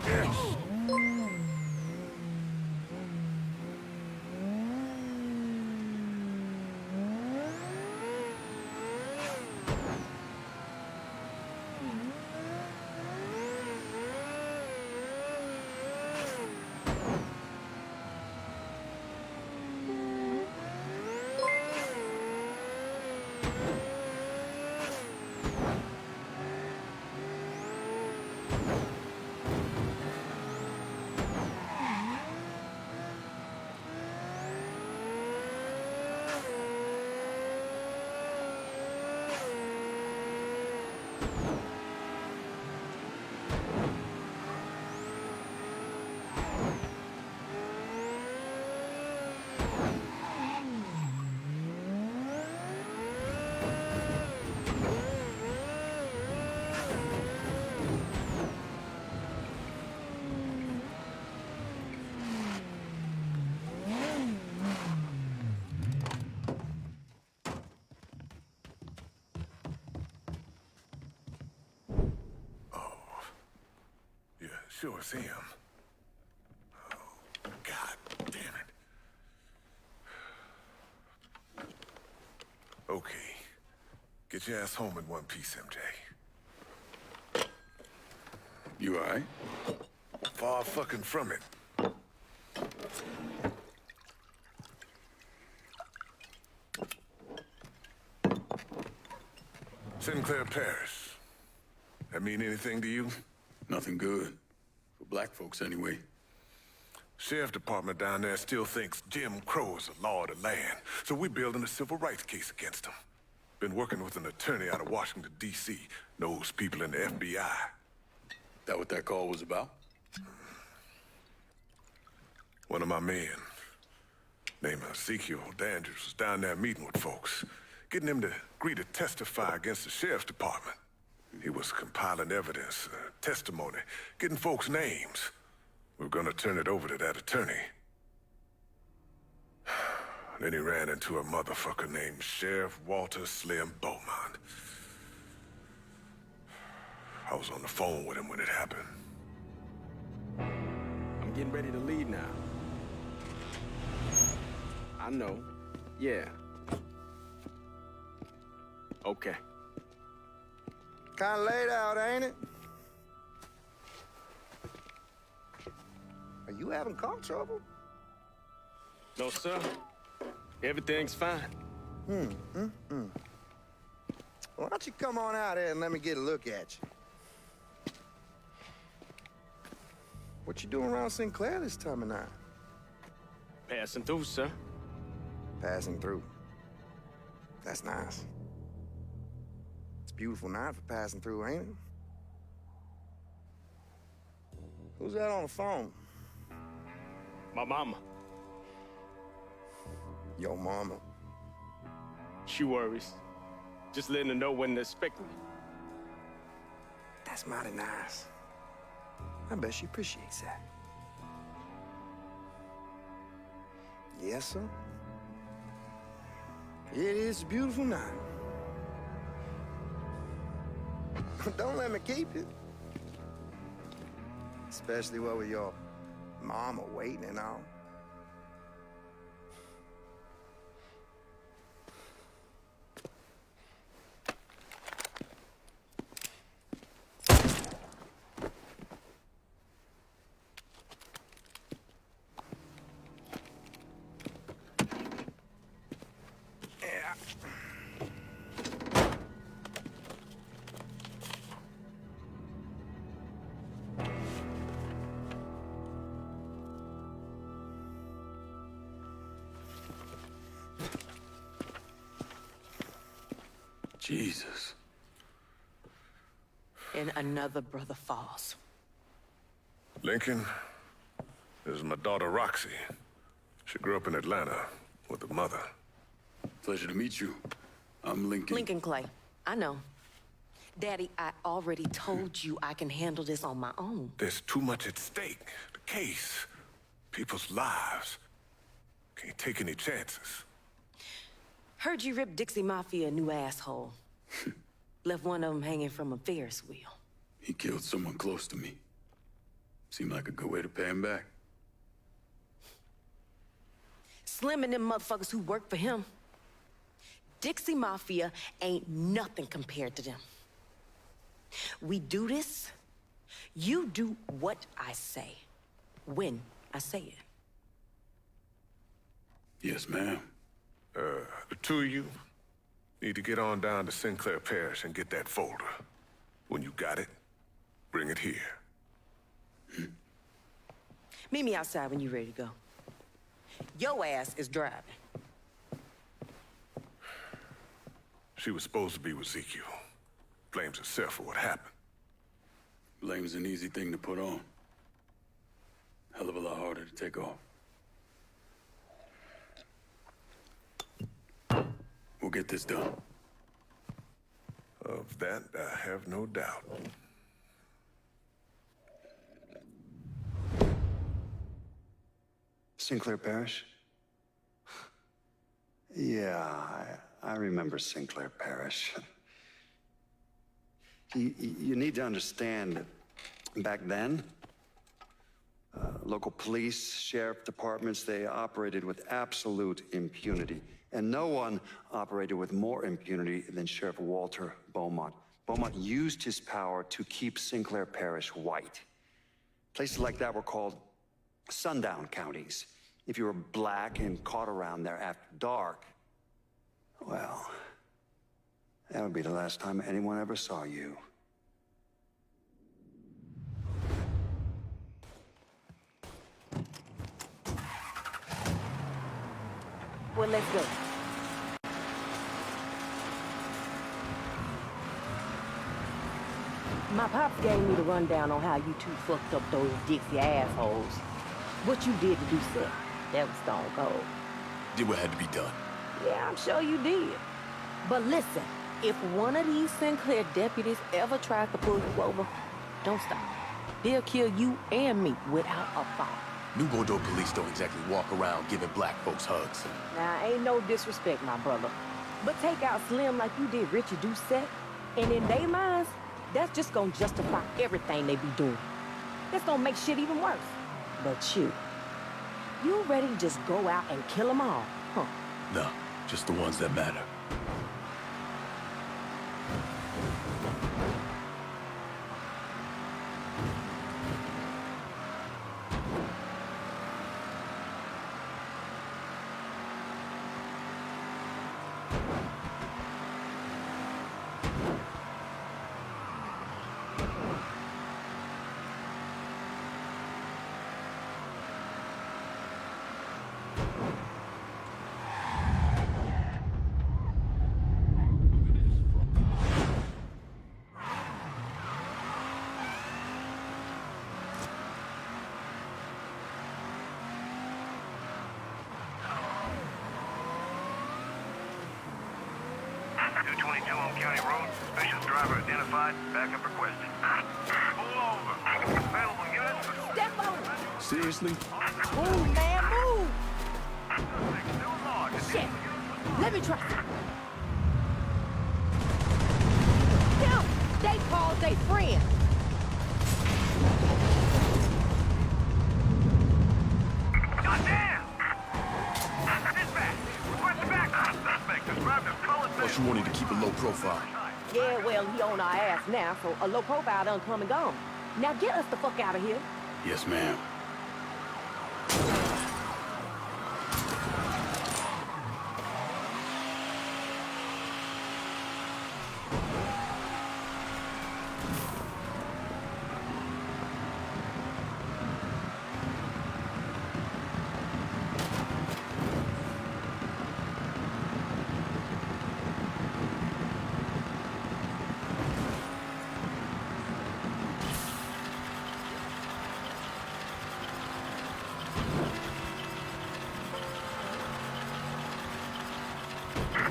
Yes. Sure it's him. Oh, God damn it. Okay. Get your ass home in one piece, MJ. You all right? Far fucking from it. Sinclair Parish. That mean anything to you? Nothing good. For black folks, anyway. Sheriff department down there still thinks Jim Crow is the law of the land, so we're building a civil rights case against him. Been working with an attorney out of Washington, D.C. Knows people in the FBI. That what that call was about? One of my men, named Ezekiel Dandridge, was down there meeting with folks, getting them to agree to testify against the sheriff's department. He was compiling evidence, testimony, getting folks' names. We're gonna turn it over to that attorney. Then he ran into a motherfucker named Sheriff Walter Slim Beaumont. I was on the phone with him when it happened. I'm getting ready to leave now. I know. Yeah. Okay. Kinda laid out, ain't it? Are you having car trouble? No, sir. Everything's fine. Why don't you come on out here and let me get a look at you? What you doing around Sinclair this time of night? Passing through, sir. Passing through. That's nice. It's a beautiful night for passing through, ain't it? Who's that on the phone? My mama. Your mama. She worries. Just letting her know when to expect me. That's mighty nice. I bet she appreciates that. Yes, sir. It is a beautiful night. Don't let me keep it. Especially while with your mama waiting and all. Jesus. And another brother falls. Lincoln, this is my daughter Roxy. She grew up in Atlanta with a mother. Pleasure to meet you. I'm Lincoln. Lincoln Clay. I know. Daddy, I already told you I can handle this on my own. There's too much at stake. The case, people's lives. Can't take any chances. Heard you ripped Dixie Mafia a new asshole. Left one of them hanging from a Ferris wheel. He killed someone close to me. Seemed like a good way to pay him back. Slim and them motherfuckers who work for him. Dixie Mafia ain't nothing compared to them. We do this, you do what I say, when I say it. Yes, ma'am. The two of you need to get on down to Sinclair Parish and get that folder. When you got it, bring it here. Meet me outside when you're ready to go. Your ass is driving. She was supposed to be with Ezekiel. Blames herself for what happened. Blame's an easy thing to put on. Hell of a lot harder to take off. We'll get this done. Of that, I have no doubt. Sinclair Parish? Yeah, I remember Sinclair Parish. You need to understand that back then, local police, sheriff departments, they operated with absolute impunity. And no one operated with more impunity than Sheriff Walter Beaumont. Beaumont used his power to keep Sinclair Parish white. Places like that were called sundown counties. If you were black and caught around there after dark, well, that would be the last time anyone ever saw you. Well, let's go. My pops gave me the rundown on how you two fucked up those Dixie assholes. What you did to do Seth, that was stone cold. Did what had to be done. Yeah, I'm sure you did. But listen, if one of these Sinclair deputies ever tries to pull you over, don't stop. They'll kill you and me without a thought. New Bordeaux police don't exactly walk around giving black folks hugs. Now, ain't no disrespect, my brother. But take out Slim like you did Richie Doucette, and in their minds, that's just gonna justify everything they be doing. That's gonna make shit even worse. But you ready to just go out and kill them all, huh? No, just the ones that matter. County Road, suspicious driver identified, backup requested. Pull over. Available units. Step on it! Seriously? Move, man, move! Shit! Let me try. Help! They called they friend. Goddamn! Dispatch! Request backup. Suspect described as colored. Plus you wanted to keep a low profile. Yeah, well, he on our ass now, so a low profile done come and gone. Now get us the fuck out of here. Yes, ma'am.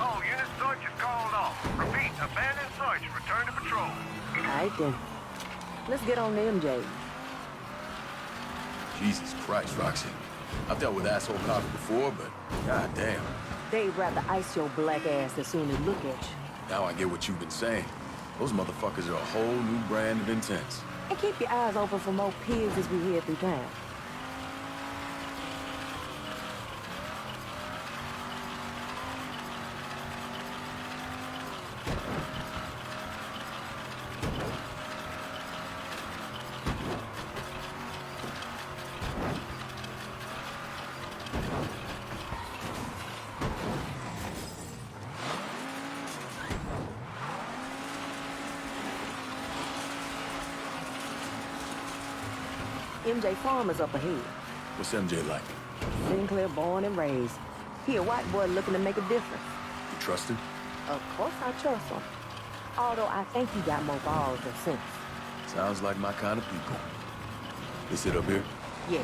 All units, search is called off. Repeat, abandoned search. Return to patrol. All right, then. Let's get on to MJ. Jesus Christ, Roxy. I've dealt with asshole cops before, but goddamn. They'd rather ice your black ass as soon as look at you. Now I get what you've been saying. Those motherfuckers are a whole new brand of intense. And keep your eyes open for more pigs as we head through town. MJ Farm is up ahead. What's MJ like? Sinclair born and raised. He a white boy looking to make a difference. You trust him? Of course I trust him. Although I think he got more balls than sense. Sounds like my kind of people. They sit up here? Yeah.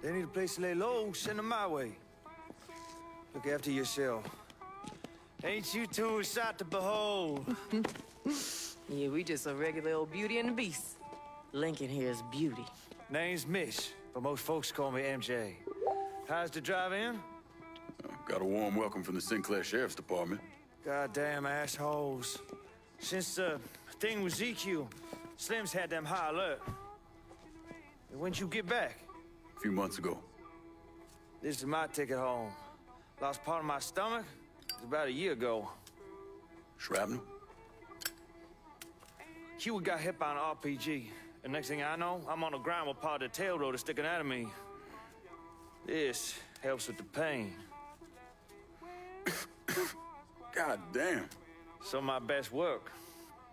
They need a place to lay low, send them my way. Look after yourself. Ain't you two a sight to behold? Yeah, we just a regular old Beauty and the Beast. Lincoln here is Beauty. Name's Mish, but most folks call me MJ. How's the drive-in? Got a warm welcome from the Sinclair Sheriff's Department. Goddamn assholes. Since the thing with ZQ, Slim's had them high alert. When'd you get back? A few months ago. This is my ticket home. Lost part of my stomach. It was about a year ago. Shrapnel? Q got hit by an RPG. And next thing I know, I'm on the ground with part of the tail rotor sticking out of me. This helps with the pain. God damn. Some of my best work.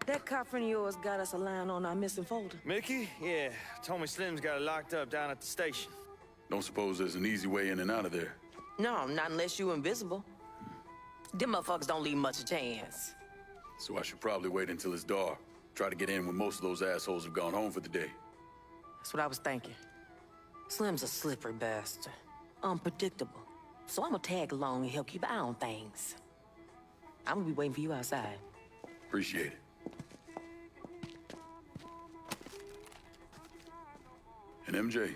That cop friend of yours got us a line on our missing folder. Mickey? Yeah, told me Slim's got it locked up down at the station. Don't suppose there's an easy way in and out of there. No, not unless you invisible. Them motherfuckers don't leave much a chance. So I should probably wait until it's dark. Try to get in when most of those assholes have gone home for the day. That's what I was thinking. Slim's a slippery bastard. Unpredictable. So I'm gonna tag along and help keep an eye on things. I'm gonna be waiting for you outside. Appreciate it. And MJ,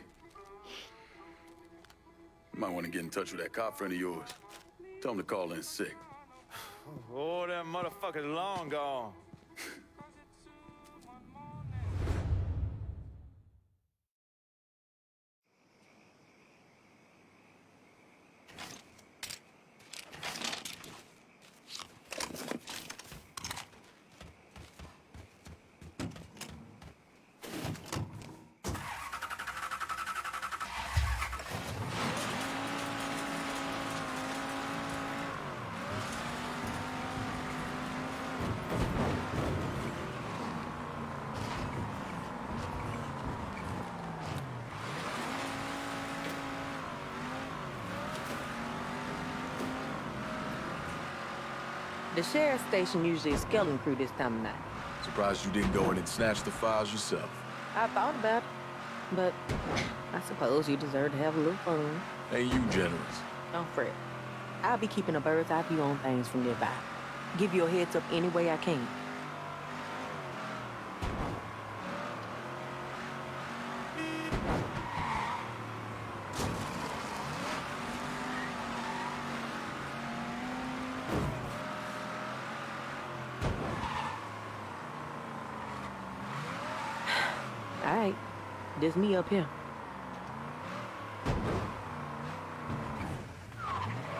you might want to get in touch with that cop friend of yours. Tell him to call in sick. Oh, that motherfucker's long gone. The sheriff's station usually a skeleton crew this time of night. Surprised you didn't go in and snatch the files yourself. I thought about it, but I suppose you deserve to have a little fun. Ain't you generous? Don't fret. I'll be keeping a bird's eye view on things from nearby. Give you a heads up any way I can. All right, this me up here.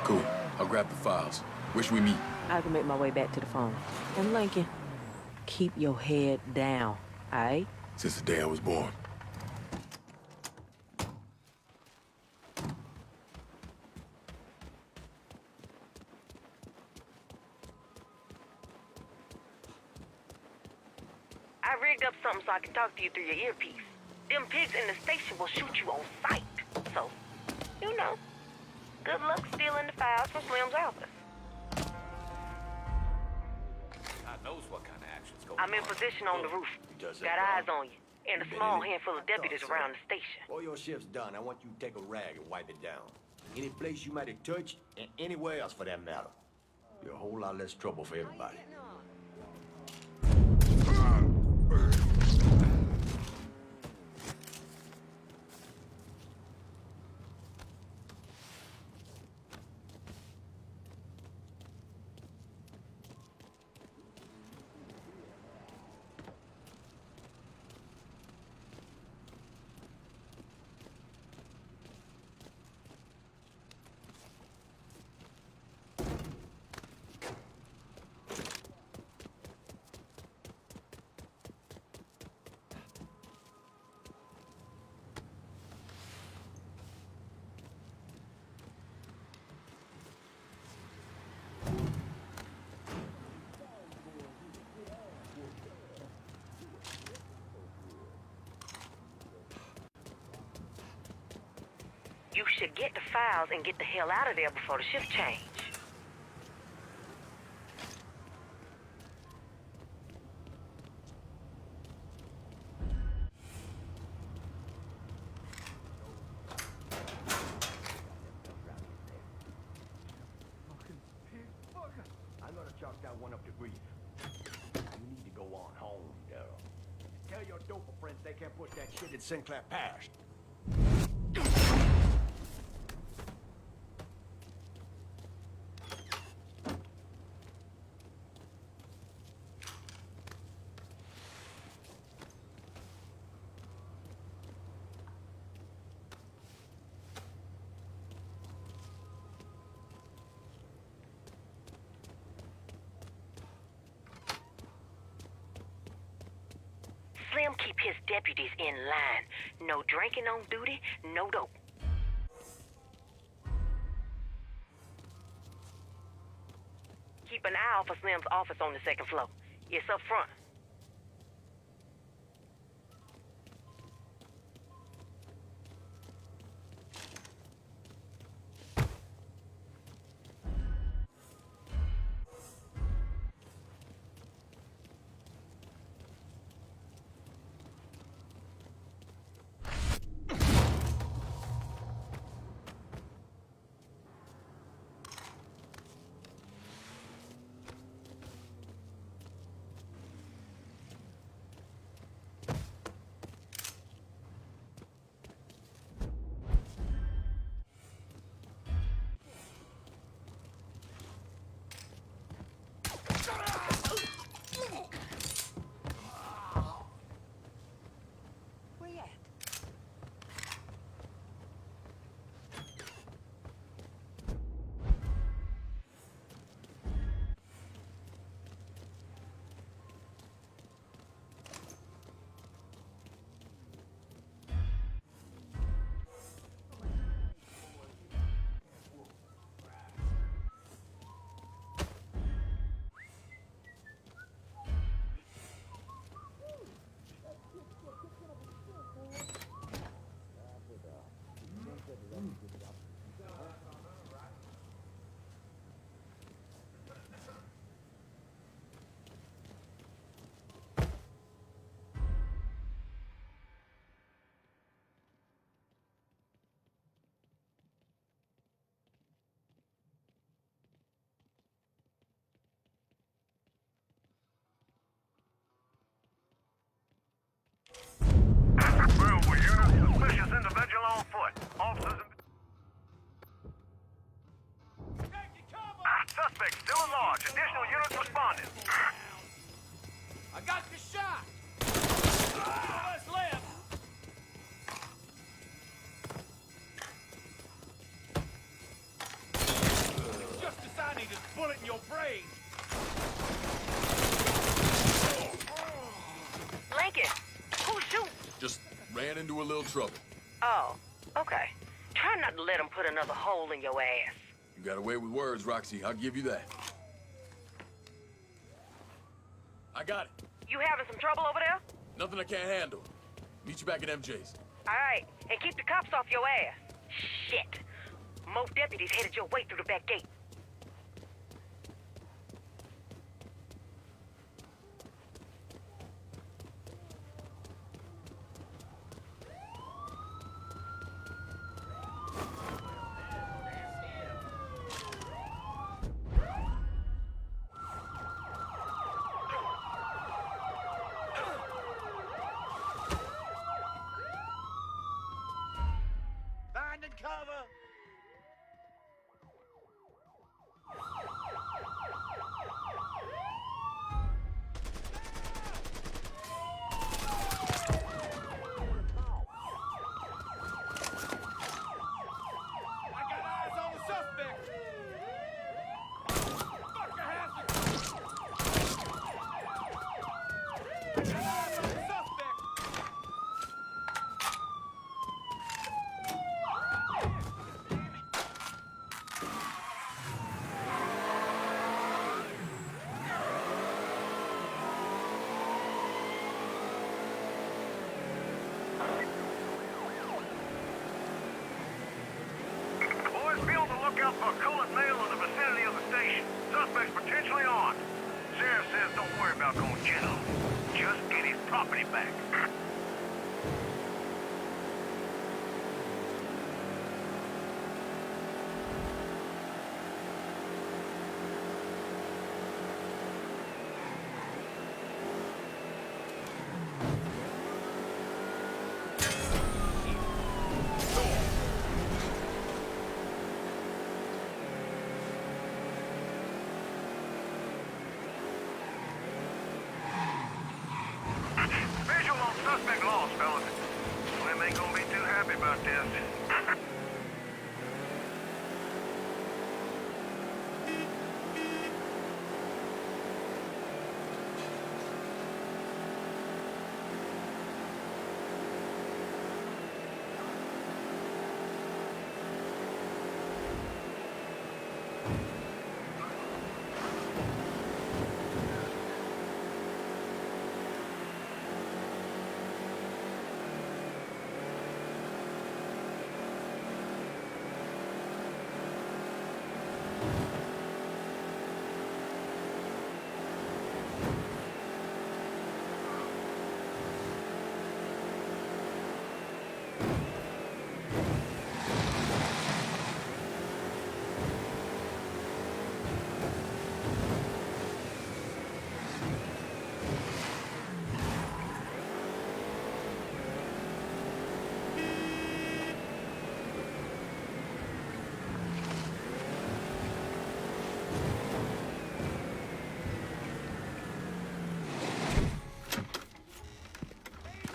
Cool. I'll grab the files. Wish we meet. I can make my way back to the phone. And Lincoln, keep your head down, all right? Since the day I was born. I rigged up something so I can talk to you through your earpiece. Them pigs in the station will shoot you on sight. So, you know, good luck stealing the files from Slim's office. God knows what kind of action's going on. I'm in position on the roof. Does Got eyes on you. And a small handful of deputies around the station. Before your shift's done, I want you to take a rag and wipe it down. Any place you might have touched, and anywhere else for that matter. You're a whole lot less trouble for everybody. You should get the files and get the hell out of there before the shift change. I'm gonna chalk that one up to grief. You need to go on home, Daryl. Tell your dope friends they can't put that shit in Sinclair past. Slim keep his deputies in line. No drinking on duty, no dope. Keep an eye out for Slim's office on the second floor. It's up front. Verbal unit, suspicious individual on foot. Officers suspect still at large. Additional units responding. I got the shot! Two of us left! Just deciding to bullet in your brain! Lincoln, who's shooting? Just ran into a little trouble. Oh, okay. Try not to let him put another hole in your ass. You got away with words, Roxy. I'll give you that. I got it. You having some trouble over there? Nothing I can't handle. Meet you back at MJ's. All right, and keep the cops off your ass. Shit. More deputies headed your way through the back gate. Find and cover! Boys, be on the lookout for a colored male in the vicinity of the station. Suspect's potentially armed. Sheriff says don't worry about going gentle. Just get his property back. Visual on suspect lost, fellas. Slim ain't gonna be too happy about this.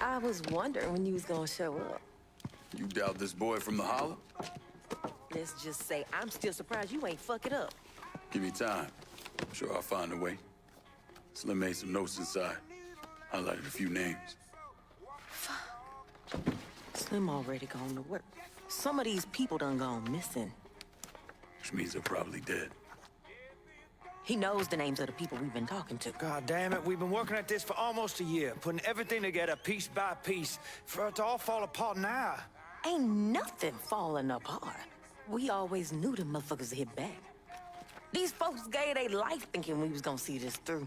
I was wondering when you was gonna show up. You doubt this boy from the holler? Let's just say I'm still surprised you ain't fuck it up. Give me time. I'm sure I'll find a way. Slim made some notes inside. Highlighted a few names. Slim already gone to work. Some of these people done gone missing. Which means they're probably dead. He knows the names of the people we've been talking to. God damn it, we've been working at this for almost a year, putting everything together piece by piece, for it to all fall apart now. Ain't nothing falling apart. We always knew the motherfuckers would hit back. These folks gave their life thinking we was gonna see this through.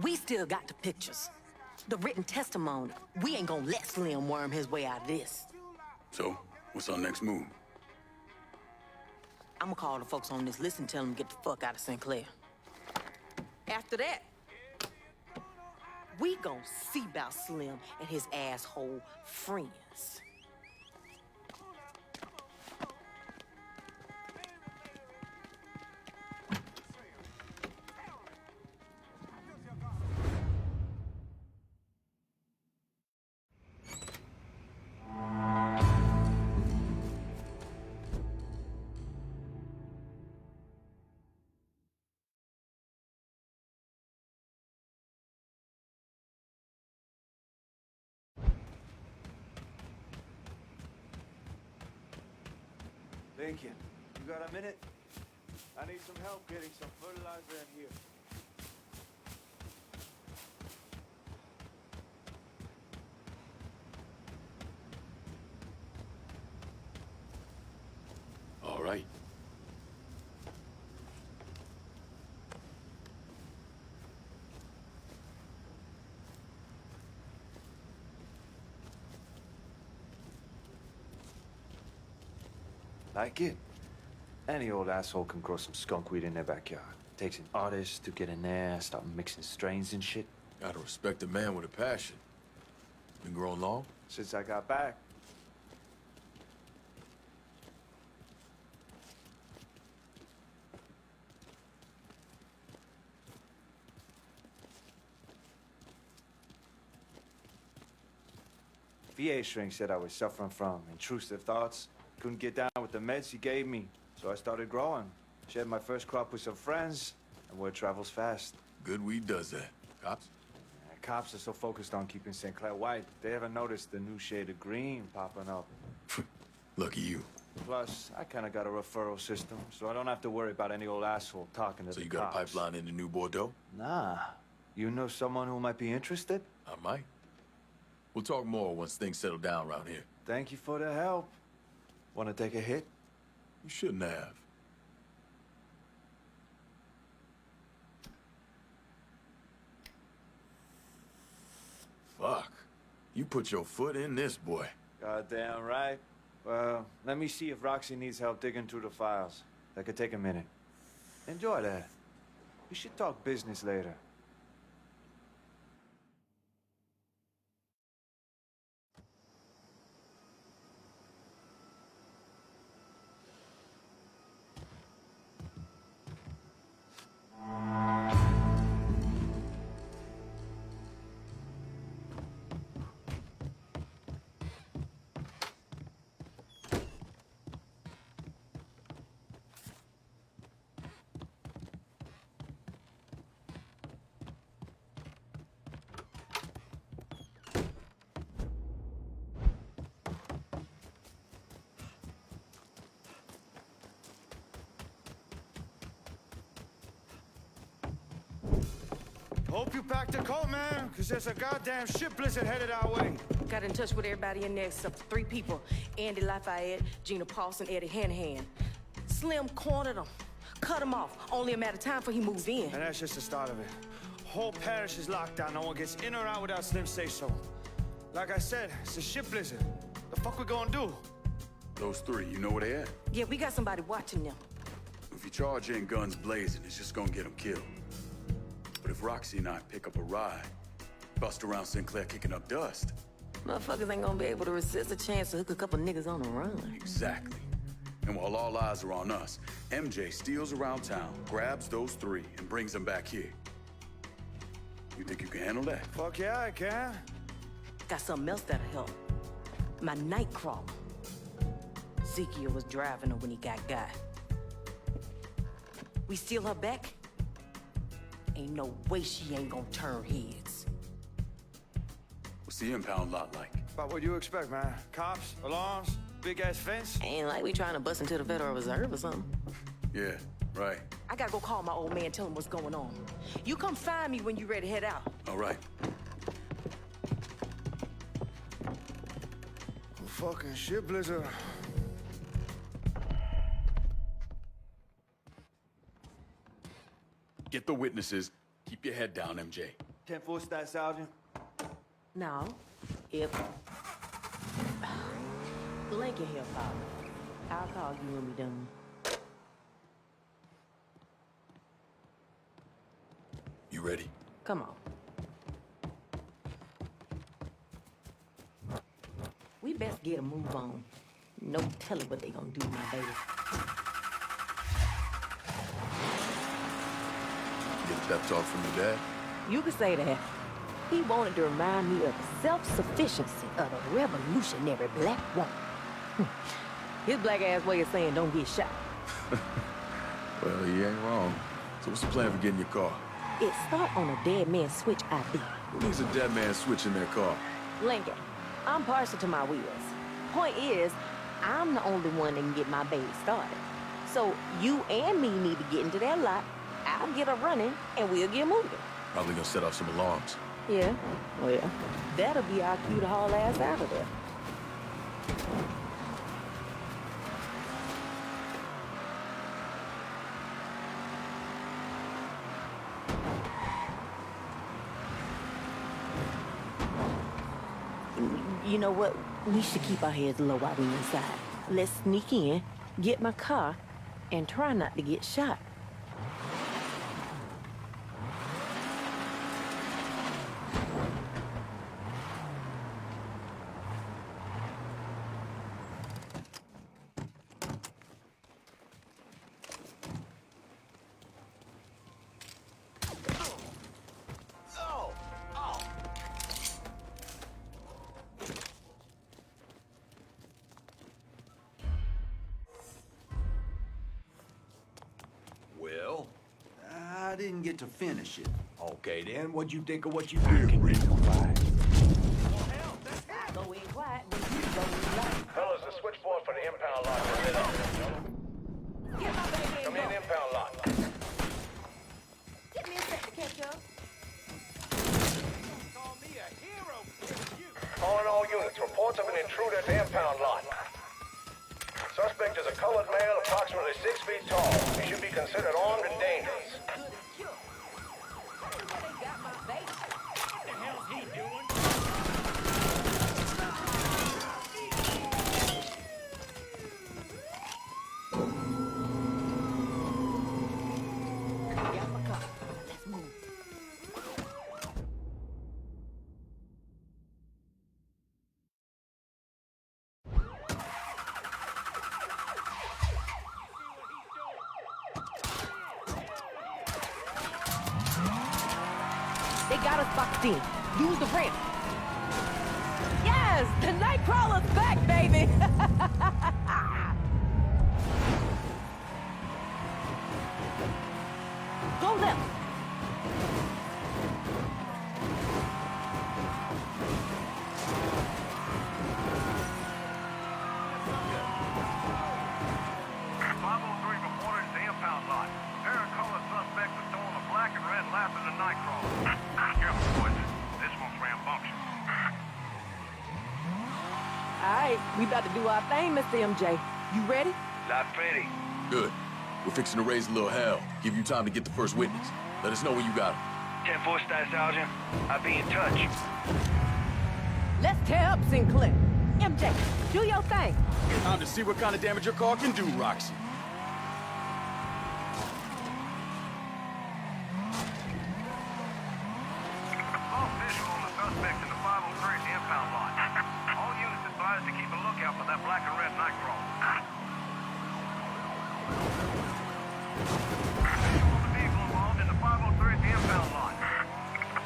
We still got the pictures, the written testimony. We ain't gonna let Slim worm his way out of this. So, what's our next move? I'm gonna call the folks on this list and tell them to get the fuck out of St. Clair. After that, we gonna see about Slim and his asshole friends. Lincoln, you got a minute? I need some help getting some fertilizer in here. Like it? Any old asshole can grow some skunk weed in their backyard. Takes an artist to get in there, start mixing strains and shit. Gotta respect a man with a passion. Been growing long? Since I got back. VA shrink said I was suffering from intrusive thoughts. Couldn't get down with the meds he gave me, so I started growing. Shared my first crop with some friends, and word travels fast. Good weed does that. Cops? Cops are so focused on keeping St. Clair white, they haven't noticed the new shade of green popping up. Lucky you. Plus, I kind of got a referral system, so I don't have to worry about any old asshole talking to the So you cops. got a pipeline into New Bordeaux? Nah. You know someone who might be interested? I might. We'll talk more once things settle down around here. Thank you for the help. Want to take a hit? You shouldn't have. Fuck. You put your foot in this, boy. Goddamn right. Well, let me see if Roxy needs help digging through the files. That could take a minute. Enjoy that. We should talk business later. Hope you packed a coat, man, because there's a goddamn ship blizzard headed our way. Got in touch with everybody in there except for 3 people. Andy Lafayette, Gina Paulson, Eddie Hanahan. Slim cornered him, cut him off. Only a matter of time before he moved in. And that's just the start of it. Whole parish is locked down. No one gets in or out without Slim say so. Like I said, it's a ship blizzard. The fuck we gonna do? Those 3, you know where they at? Yeah, we got somebody watching them. If you charge in guns blazing, it's just gonna get them killed. But if Roxy and I pick up a ride, bust around Sinclair kicking up dust. Motherfuckers ain't gonna be able to resist a chance to hook a couple niggas on the run. Exactly. And while all eyes are on us, MJ steals around town, grabs those 3, and brings them back here. You think you can handle that? Fuck yeah, I can. Got something else that'll help. My night crawler. Ezekiel was driving her when he got. We steal her back? Ain't no way she ain't gonna turn heads. What's the impound lot like? About what you expect, man. Cops, alarms, big-ass fence. Ain't like we trying to bust into the Federal Reserve or something. Yeah, right. I gotta go call my old man, tell him what's going on. You come find me when you ready to head out. All right. Fucking ship blizzard. Get the witnesses. Keep your head down, MJ. 10-4 stat, Sergeant. Now, if Lincoln here, Father, I'll call you when we done. You ready? Come on. We best get a move on. No telling what they gonna do, my baby. Get a pep talk from your dad? You could say that. He wanted to remind me of the self-sufficiency of the revolutionary black woman. His black-ass way of saying don't get shot. Well, he ain't wrong. So what's the plan for getting your car? It start on a dead man switch ID. Who needs a dead man switching their car? Lincoln, I'm partial to my wheels. Point is, I'm the only one that can get my baby started. So you and me need to get into that lot. I'll get her running, and we'll get moving. Probably gonna set off some alarms. Yeah, well, that'll be our cue to haul ass out of there. You know what? We should keep our heads low while we're inside. Let's sneak in, get my car, and try not to get shot. Well, I didn't get to finish it. Okay, then, what'd you think of what you Go did? in quiet, then you go in loud. Fellas, the switchboard for the impound lot is lit up. Get my baby and Come in, go. impound lot. Get me a sec to catch up. Call me a hero, you. Calling all units. Reports of an intruder at the impound lot. Suspect is a colored male, approximately 6 feet tall. He should be considered armed and dangerous. Good as killed. They got my baby. What the hell's he doing? Got my car. Let's move. They got us boxed in. Use the ramp. Yes, the Nightcrawler's back, baby. Go left. Reported at the impound lot. Pair of colored suspects are throwing a black and red lap in the Nightcrawler. Careful, boys. This one's rambunctious. All right, we about to do our thing, Mr. MJ. You ready? La Freddy. Good. We're fixing to raise a little hell. Give you time to get the first witness. Let us know when you got him. 10-4 Status Sergeant. I'll be in touch. Let's tear up Sinclair. MJ, do your thing. Time to see what kind of damage your car can do, Roxy. Lost visual on the suspect in the 503 at the impound lot. All units advised to keep a lookout for that black and red Nightcrawler. Visual on the vehicle involved in the 503 at the impound lot.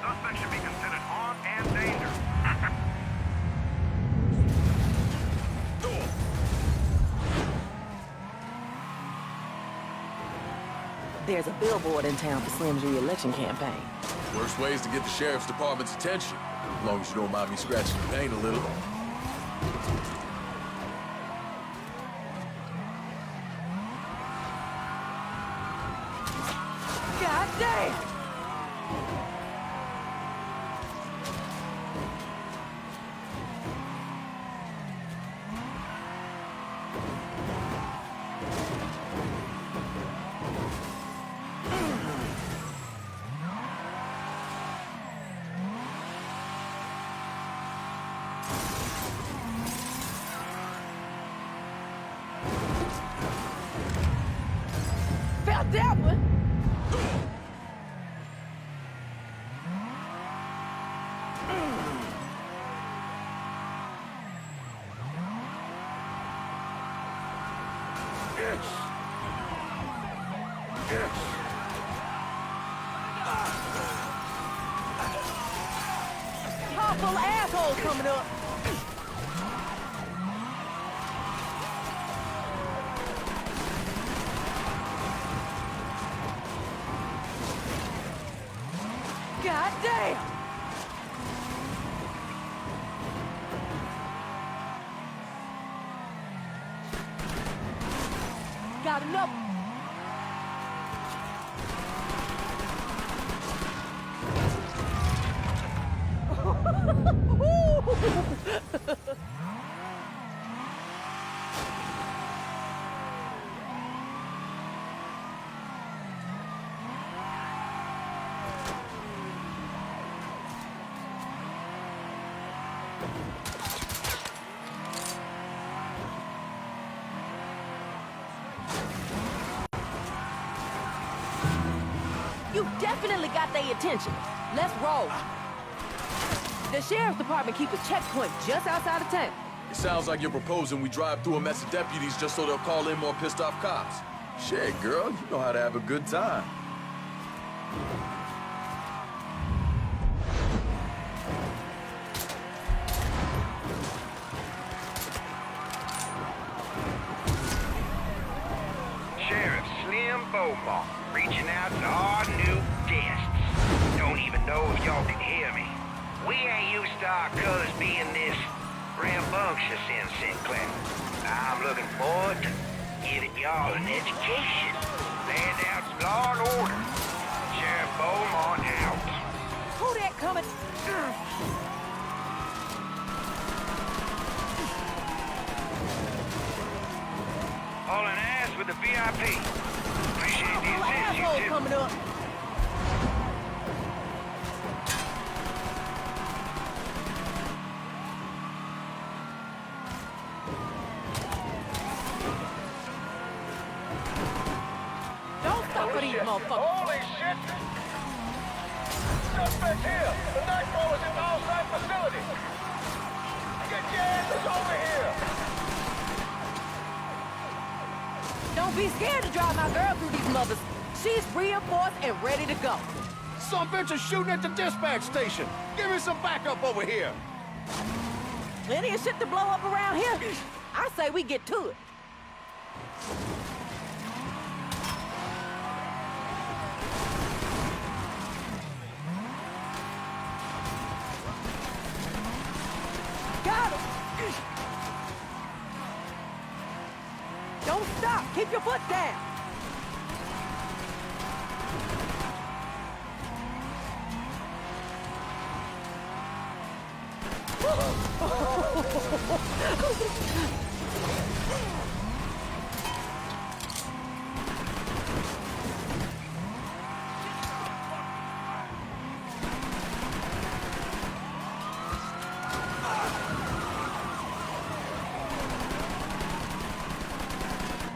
Suspect should be considered armed and dangerous. There's a billboard in town for Slim's re-election campaign. Worst ways to get the sheriff's department's attention. As long as you don't mind me scratching the paint a little. God damn! Felt that one! Car full of assholes coming up. God damn! Got enough. Definitely got their attention. Let's roll. The sheriff's department keeps a checkpoint just outside of town. It sounds like you're proposing we drive through a mess of deputies just so they'll call in more pissed off cops. Shit, girl, you know how to have a good time. Sheriff Slim Beaumont, reaching out to our new guests. Don't even know if y'all can hear me. We ain't used to our colors being this rambunctious in Sinclair. I'm looking forward to giving y'all an education. Laying down some law and order. Sheriff Beaumont out. Who that coming? Hauling ass with the VIP. Appreciate the assist, you Asshole two. coming up. Don't stop for these motherfuckers. Holy shit! Suspect here! The nightcrawler is in the outside facility! Get your asses over here! Don't be scared to drive my girl through these mothers. She's reinforced and ready to go. Some bitch is shooting at the dispatch station. Give me some backup over here. Plenty of shit to blow up around here. I say we get to it. Got him. Don't stop. Keep your foot down.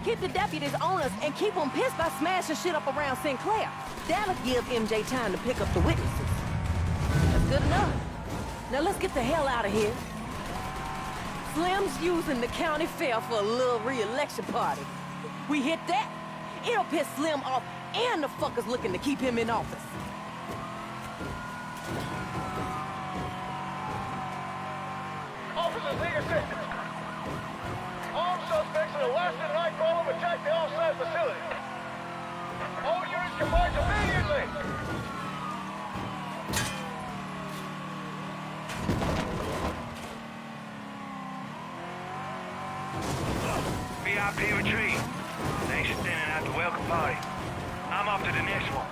Keep the deputies on us and keep them pissed by smashing shit up around Sinclair. That'll give MJ time to pick up the witnesses. That's good enough. Now let's get the hell out of here. Slim's using the county fair for a little re-election party. We hit that, it'll piss Slim off and the fuckers looking to keep him in office. Officers need assistance. Armed suspects in a last-in nightcrawler attacked the outside facility. All units combined immediately! VIP retreat. Thanks for sending out the welcome party. I'm off to the next one.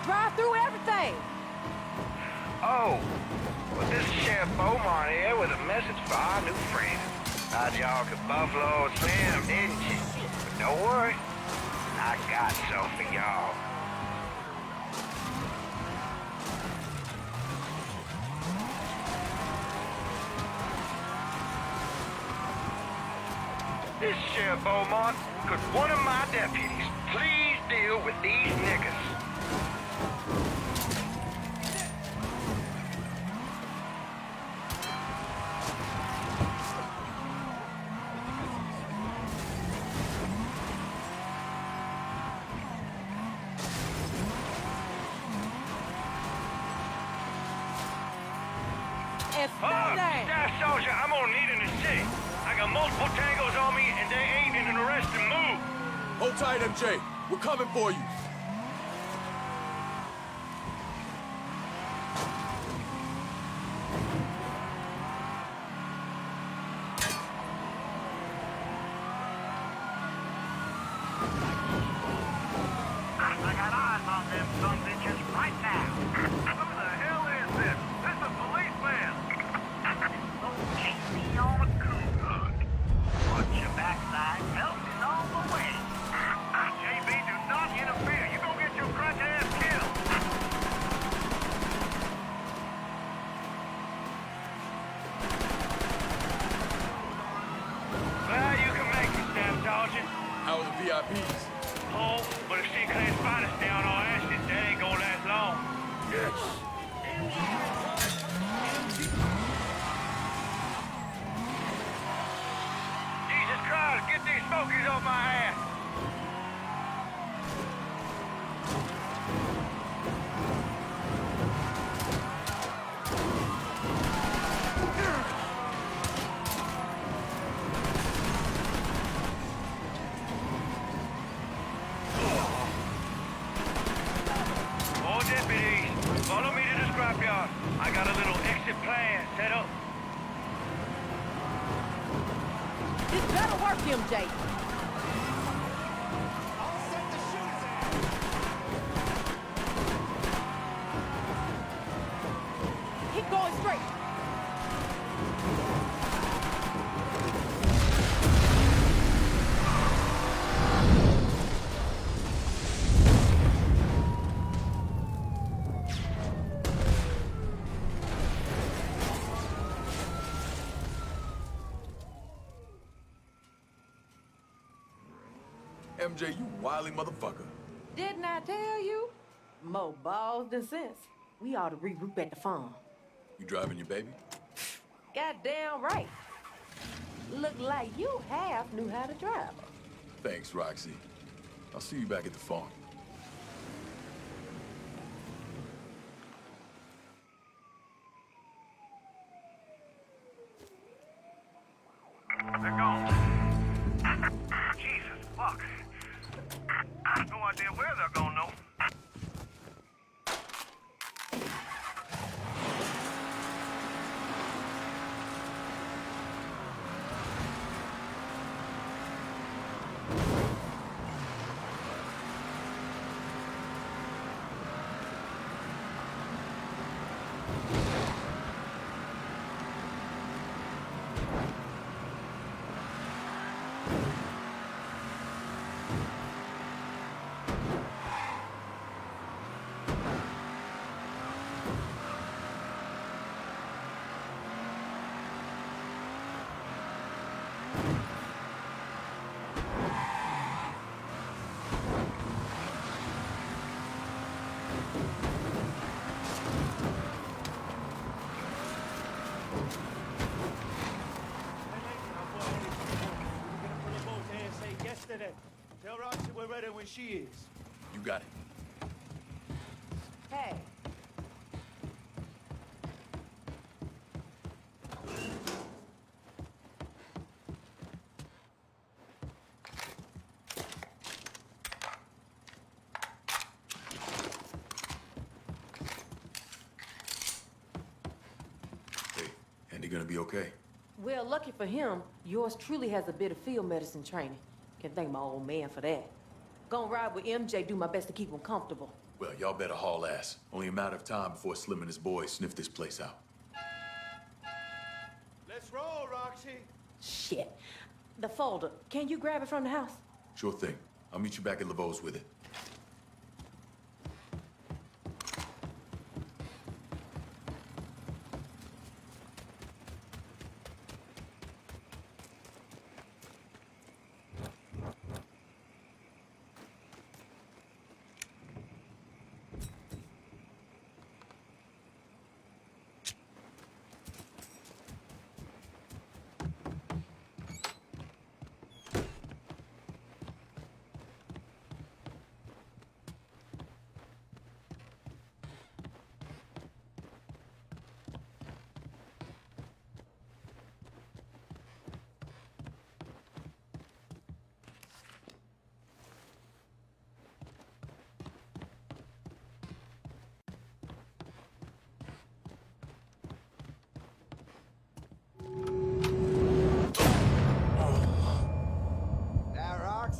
Drive through everything. Oh, well, this is Sheriff Beaumont here with a message for our new friend. Thought y'all could Buffalo Slim, didn't you? But don't worry, I got some for y'all. This is Sheriff Beaumont. Could one of my deputies please deal with these niggas? Staff Sergeant, I'm gonna need an assist. I got multiple tangos on me, and they ain't in an arresting mood. Hold tight, MJ. We're coming for you. I got eyes on them son bitches right now. Who the hell is this? This is a policeman. Don't take me on a coon hunt. Watch your backside. Help is on the way. JB, do not interfere. VIPs. Oh, but if she can't find us down on acid, that ain't gonna last long. Yes. Jesus Christ, get these smokies off my ass! More deputies, follow me to the scrapyard. I got a little exit plan set up. This better work, MJ. Keep going straight. MJ, you wily motherfucker. Didn't I tell you? More balls than sense. We ought to regroup at the farm. You driving your baby? Goddamn right. Look like you half knew how to drive. Thanks, Roxy. I'll see you back at the farm. They're gone. Jesus, fuck. I have no idea where they're going, though. Tell Roxy we're ready when she is. You got it. Hey. Hey, Andy gonna be okay? Well, lucky for him, yours truly has a bit of field medicine training. Can thank my old man for that. Gonna ride with MJ, do my best to keep him comfortable. Well, y'all better haul ass. Only a matter of time before Slim and his boys sniff this place out. Let's roll, Roxy. Shit. The folder, can you grab it from the house? Sure thing. I'll meet you back at Laveau's with it.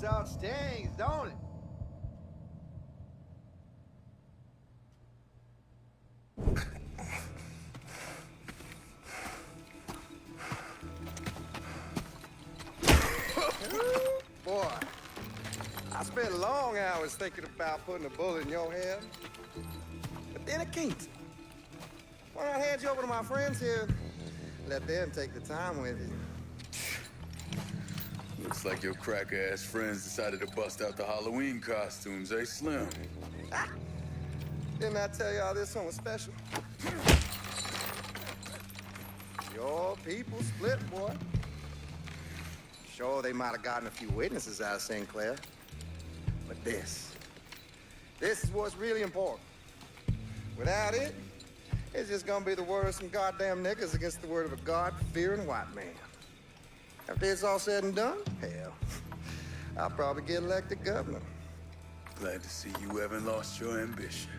Out stings, don't it? Boy, I spent long hours thinking about putting a bullet in your head, but then I can't. Why not hand you over to my friends here? Let them take the time with you. Looks like your cracker-ass friends decided to bust out the Halloween costumes, eh, Slim? Didn't I tell y'all this one was special? Your people split, boy. Sure, they might have gotten a few witnesses out of St. Clair. But this is what's really important. Without it, it's just gonna be the word of some goddamn niggas against the word of a God-fearing white man. After it's all said and done, hell, I'll probably get elected governor. Glad to see you haven't lost your ambition.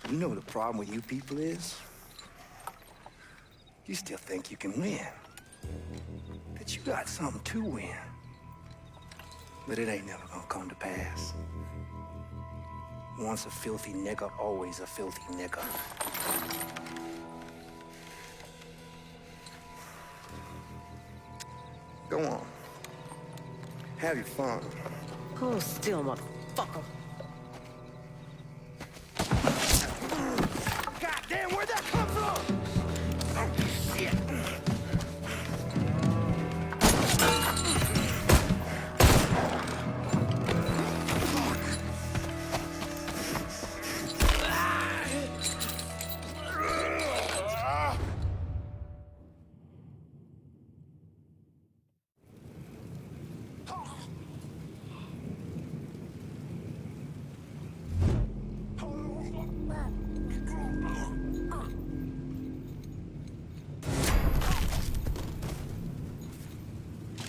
You know what the problem with you people is? You still think you can win. That you got something to win. But it ain't never gonna come to pass. Once a filthy nigga, always a filthy nigga. Go on. Have your fun. Hold still, motherfucker. Goddamn, where'd that come from? Oh, shit.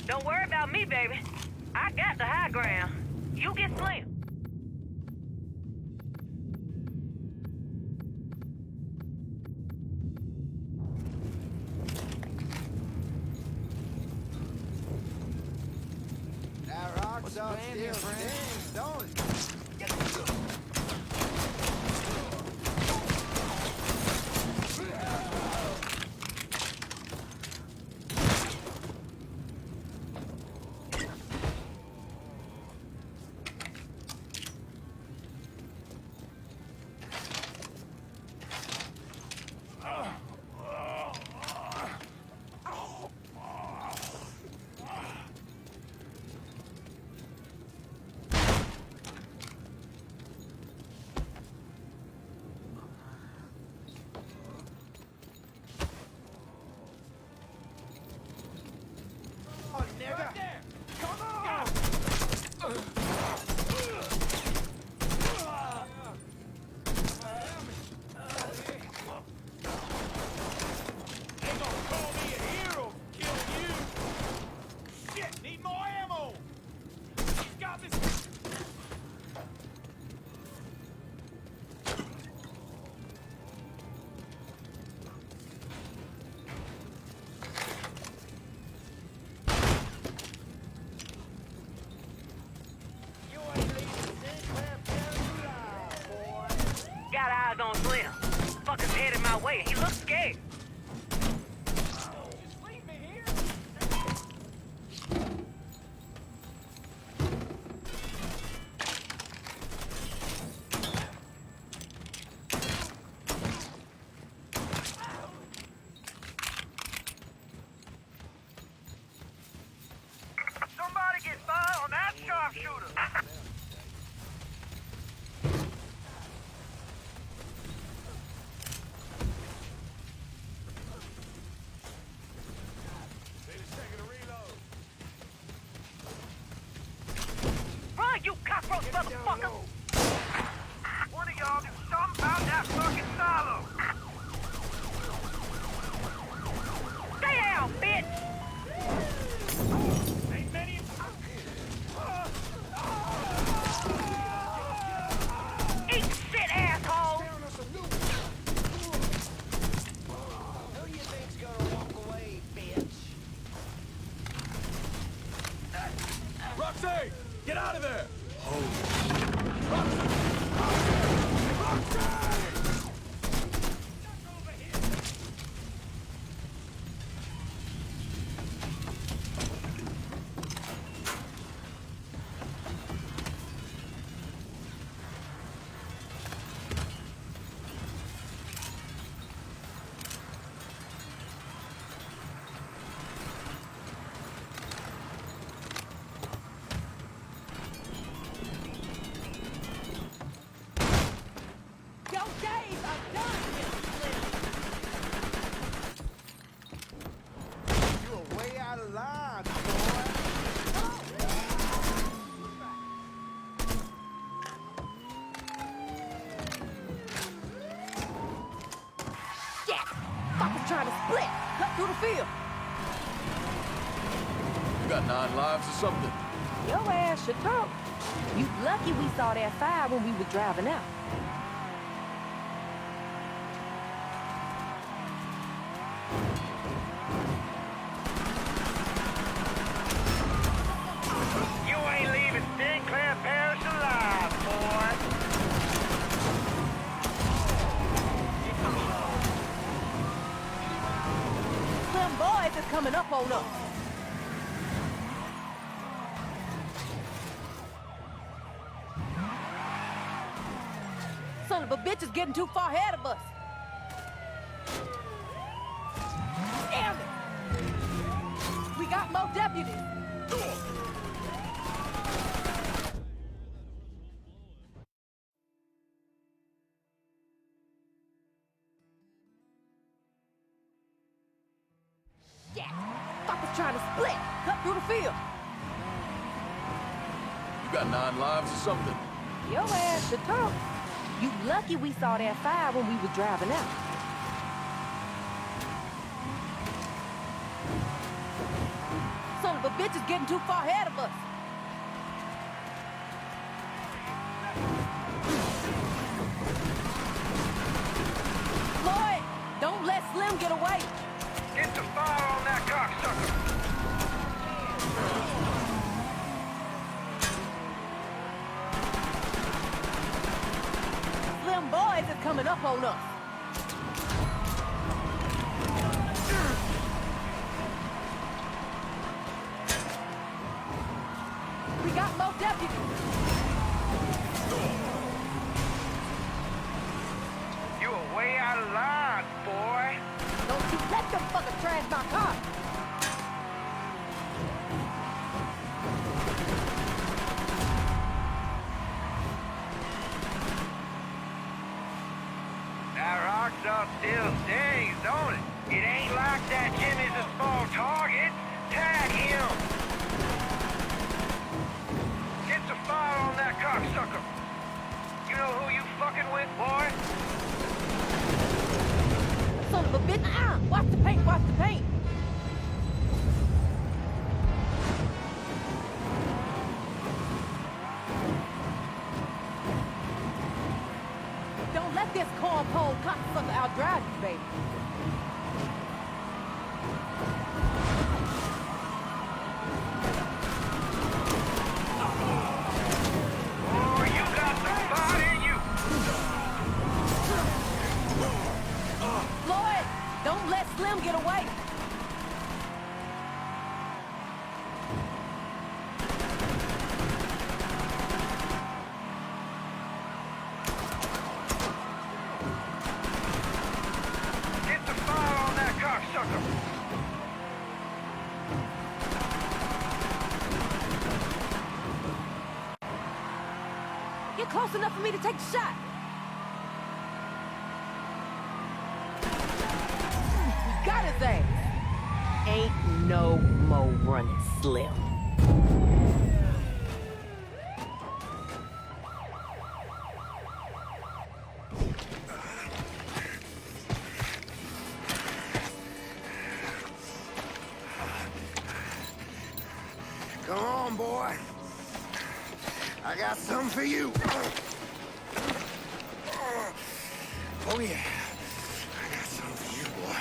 Don't worry about me, baby. I got the high ground. You get Slim. That rock's up still stings, don't it? Got eyes on Slim. Fucker's headed my way. He looks scared. Somebody get fire on that sharpshooter! Run, you cockroach motherfucker! One of y'all do something about that fucking silo! Stay down, bitch! Ain't many... Eat shit, asshole! Who do you think's gonna walk away, bitch? Roxy! Get out of there! 9 lives or something? Your ass should talk. You lucky we saw that fire when we was driving out. You ain't leaving Sinclair Parish alive, boy. Them boys is coming up on us. Son of a bitch is getting too far ahead of us. Damn it! We got more deputies. Shit! Fuckers trying to split, cut through the field. You got 9 lives or something? Your ass should talk. You lucky we saw that fire when we was driving out. Son of a bitch is getting too far ahead of us. Floyd, don't let Slim get away. Get the fire on that cocksucker. Slim boys is coming up on us. We got more deputies. You are way out of line, boy. Don't you let them fuckers trash my car. That rock's up still stings, don't it? It ain't like that Jimmy's a small target. Tag him. Get the fire on that cocksucker. You know who you fucking with, boy? Son of a bitch. Ah! Watch the paint, watch the paint. Don't let this cornpole cocksucker outdrive you, baby. Oh, you got some fire in you. Floyd, don't let Slim get away. Get the fire on that cocksucker. You're close enough for me to take the shot. We got his ass. Ain't no more running, Slim. Come on, boy. I got something for you. Oh, yeah. I got something for you, boy.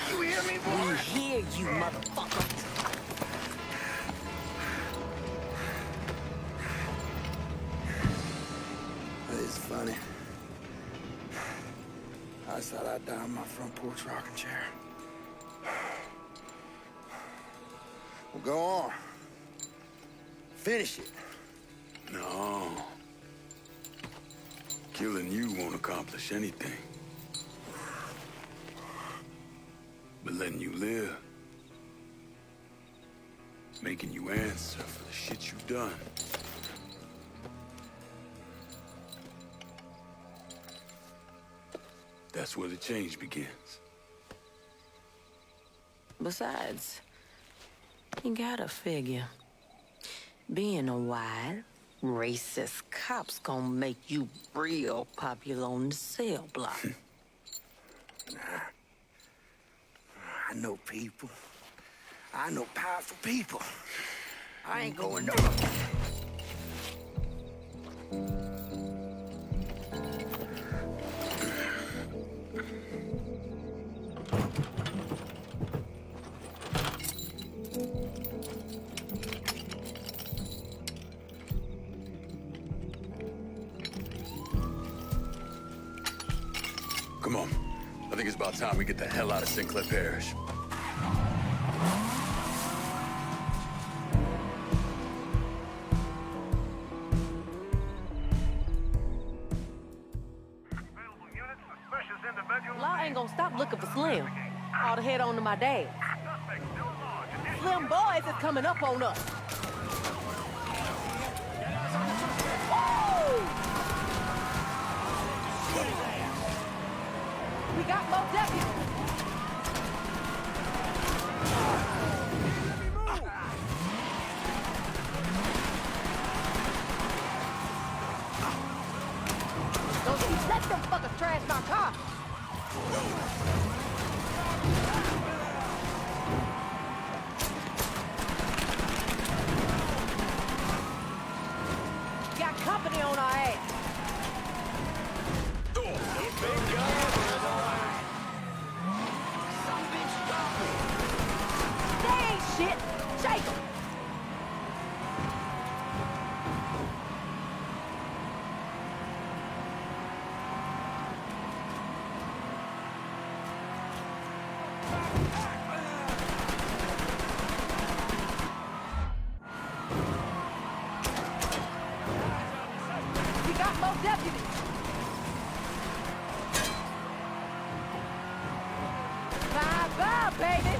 You hear me, boy? We hear you, motherfucker. This is funny. I just thought I'd die on my front porch rocking chair. Well, go on. Finish it. No. Killing you won't accomplish anything. But letting you live, making you answer for the shit you've done. That's where the change begins. Besides, you gotta figure, being a wild, racist cop's gonna make you real popular on the cell block. I know people. I know powerful people. I ain't going nowhere. Come on. I think it's about time we get the hell out of Sinclair Parish. Law ain't gonna stop looking for Slim. Ought to head on to my dad. Slim boys is coming up on us. Woo! We got more deputies. Don't you let them fuckers trash my car. Got company on our ass. They ain't shit. Shake 'em. We got more deputies. Bye-bye, baby.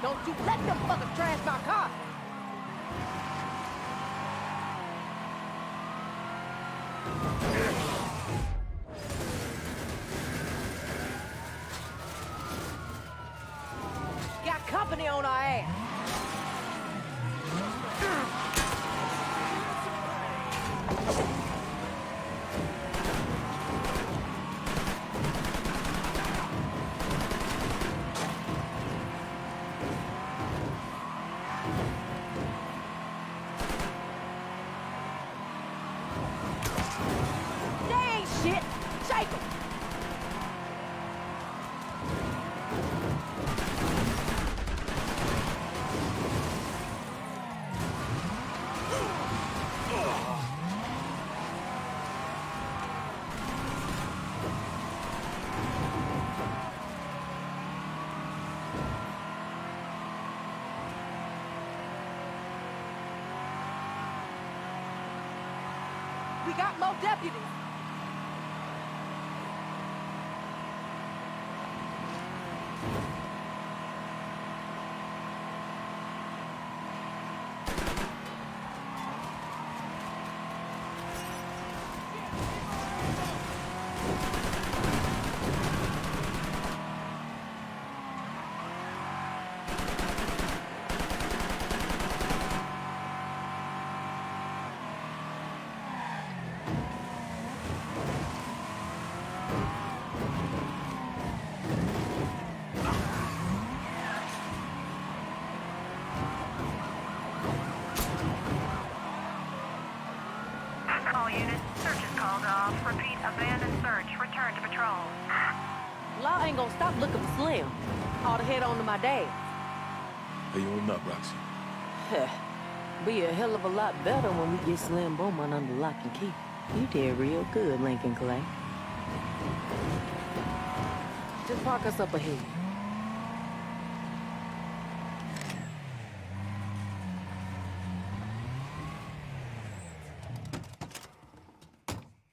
Don't you let them fuckers trash my car. Got company on our ass. They ain't shit. Shake 'em. We got more deputies. All units, search is called off. Repeat, abandoned search. Return to patrol. Law ain't gonna stop looking for Slim. Ought to head on to my dad. How you holding up, Roxy? Be a hell of a lot better when we get Slim Beaumont under lock and key. You did real good, Lincoln Clay. Just park us up ahead.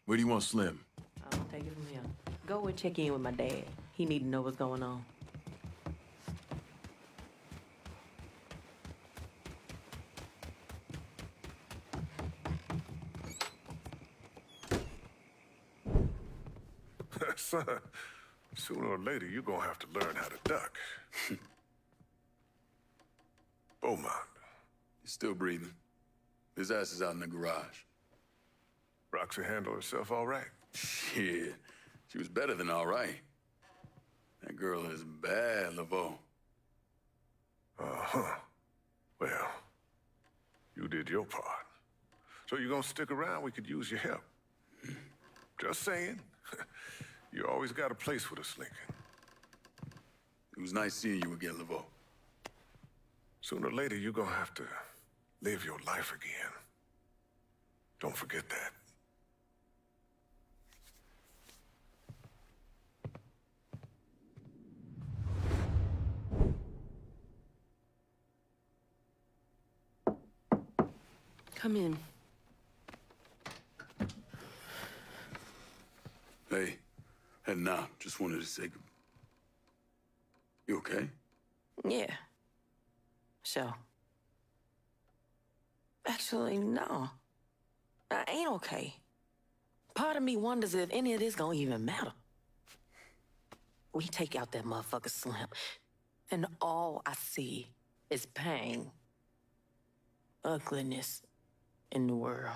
Where do you want Slim? I'll take it from here. Go and check in with my dad. He need to know what's going on. Son, sooner or later, you're gonna have to learn how to duck. Beaumont. He's still breathing. His ass is out in the garage. Roxy handled herself all right. Shit. She was better than all right. That girl is bad, Laveau. Uh-huh. Well, you did your part. So you gonna stick around? We could use your help. Just saying. You always got a place with us, Lincoln. It was nice seeing you again, Laveau. Sooner or later, you're gonna have to live your life again. Don't forget that. Come in. Hey, heading out. Just wanted to say good. You okay? Yeah. So. Actually, no. I ain't okay. Part of me wonders if any of this gonna even matter. We take out that motherfucker Slim, and all I see is pain, ugliness in the world.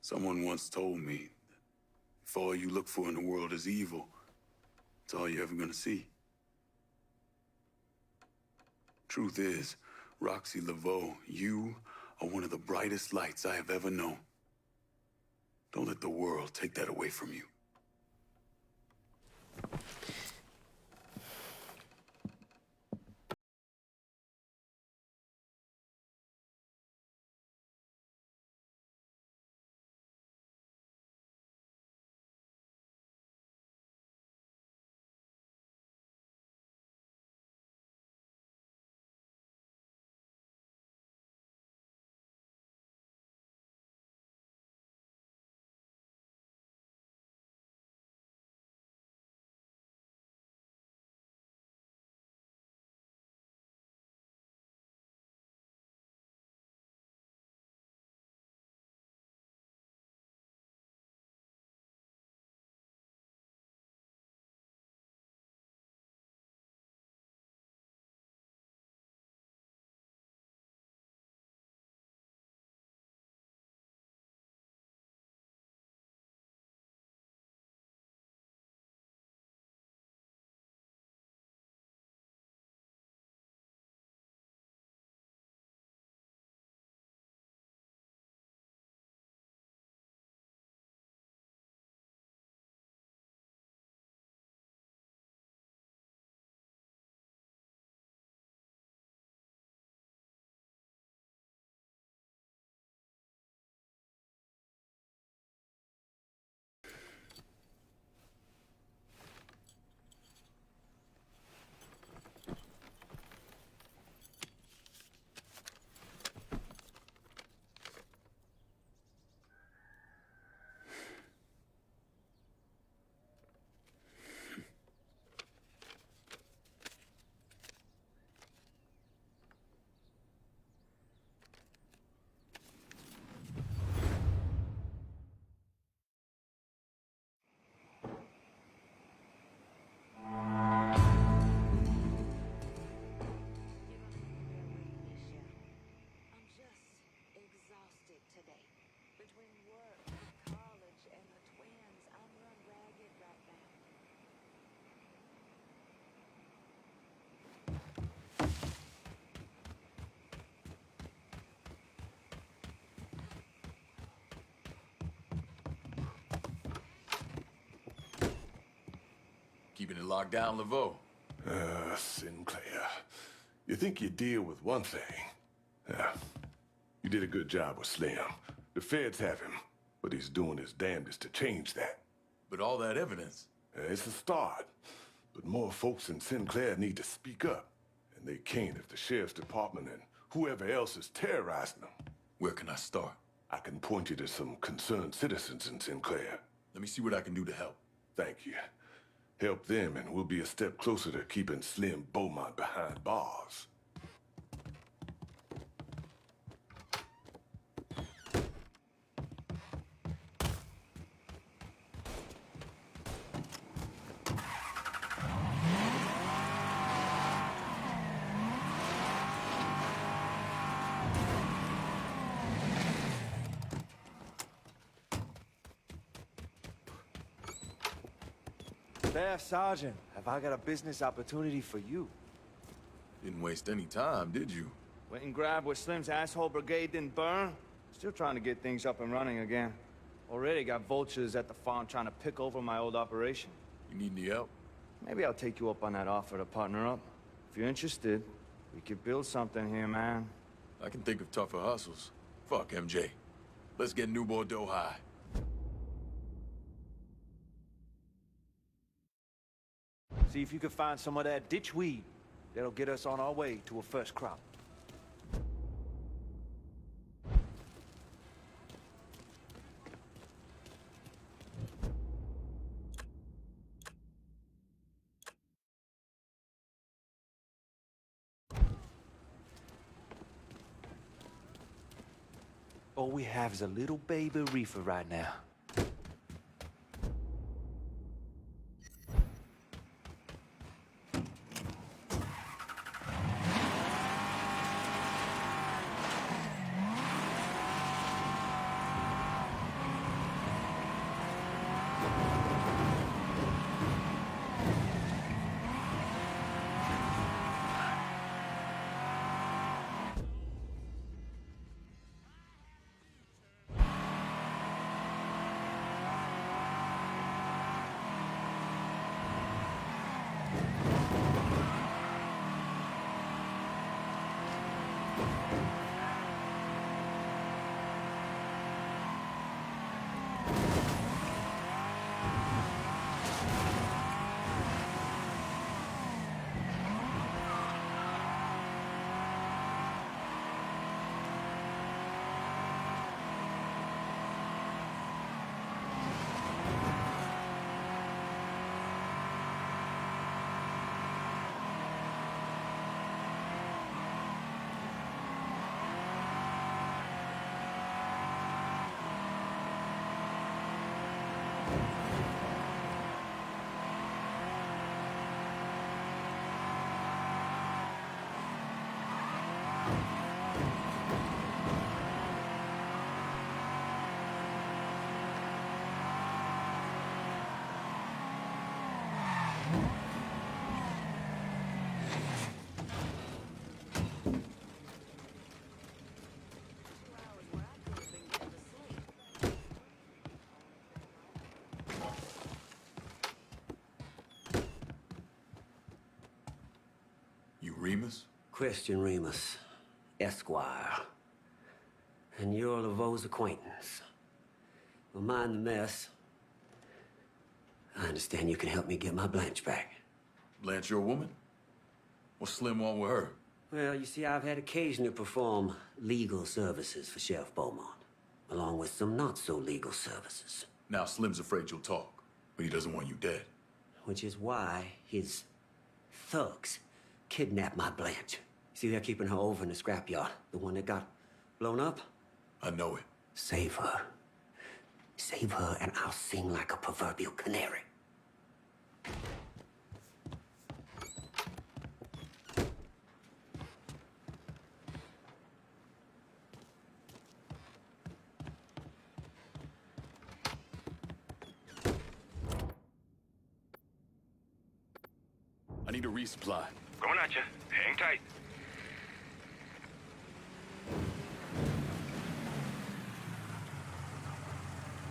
Someone once told me that if all you look for in the world is evil, it's all you're ever gonna see. Truth is, Roxy Laveau, you are one of the brightest lights I have ever known. Don't let the world take that away from you. Keeping it locked down, Laveau. Sinclair. You think you deal with one thing. Yeah. You did a good job with Slim. The feds have him, but he's doing his damnedest to change that. But all that evidence. It's a start. But more folks in Sinclair need to speak up. And they can't if the sheriff's department and whoever else is terrorizing them. Where can I start? I can point you to some concerned citizens in Sinclair. Let me see what I can do to help. Thank you. Help them, and we'll be a step closer to keeping Slim Beaumont behind bars. Staff Sergeant, have I got a business opportunity for you? Didn't waste any time, did you? Went and grabbed where Slim's asshole brigade didn't burn. Still trying to get things up and running again. Already got vultures at the farm trying to pick over my old operation. You need any help? Maybe I'll take you up on that offer to partner up. If you're interested, we could build something here, man. I can think of tougher hustles. Fuck MJ. Let's get New Bordeaux high. See if you can find some of that ditchweed. That'll get us on our way to a first crop. All we have is a little baby reefer right now. Remus? Christian Remus, Esquire. And you're Laveau's acquaintance. Well, mind the mess. I understand you can help me get my Blanche back. Blanche your woman? What's Slim want with her? Well, you see, I've had occasion to perform legal services for Sheriff Beaumont, along with some not-so-legal services. Now Slim's afraid you'll talk, but he doesn't want you dead. Which is why his thugs kidnapped my Blanche. See, they're keeping her over in the scrapyard. The one that got blown up? I know it. Save her. Save her, and I'll sing like a proverbial canary. I need a resupply. Going at you. Hang tight.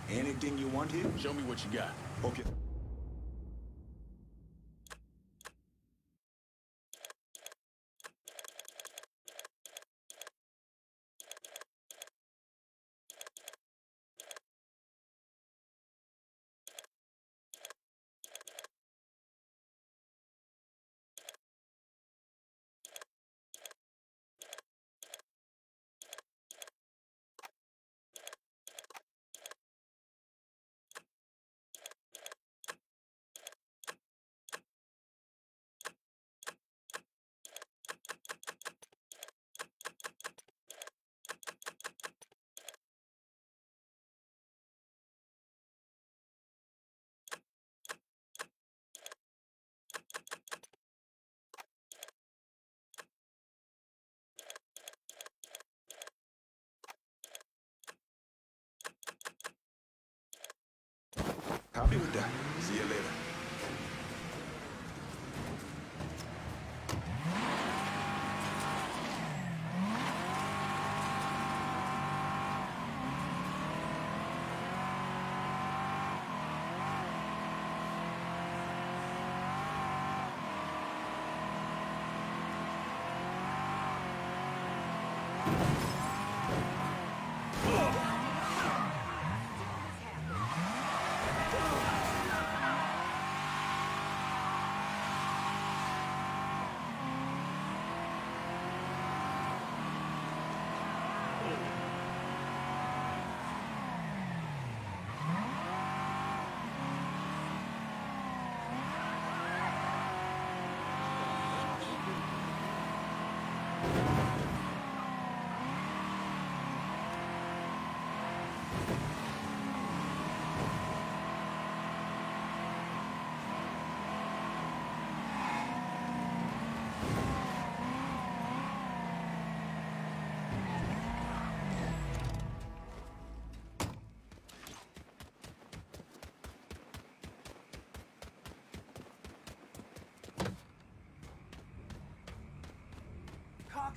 Anything you want here? Show me what you got. Okay.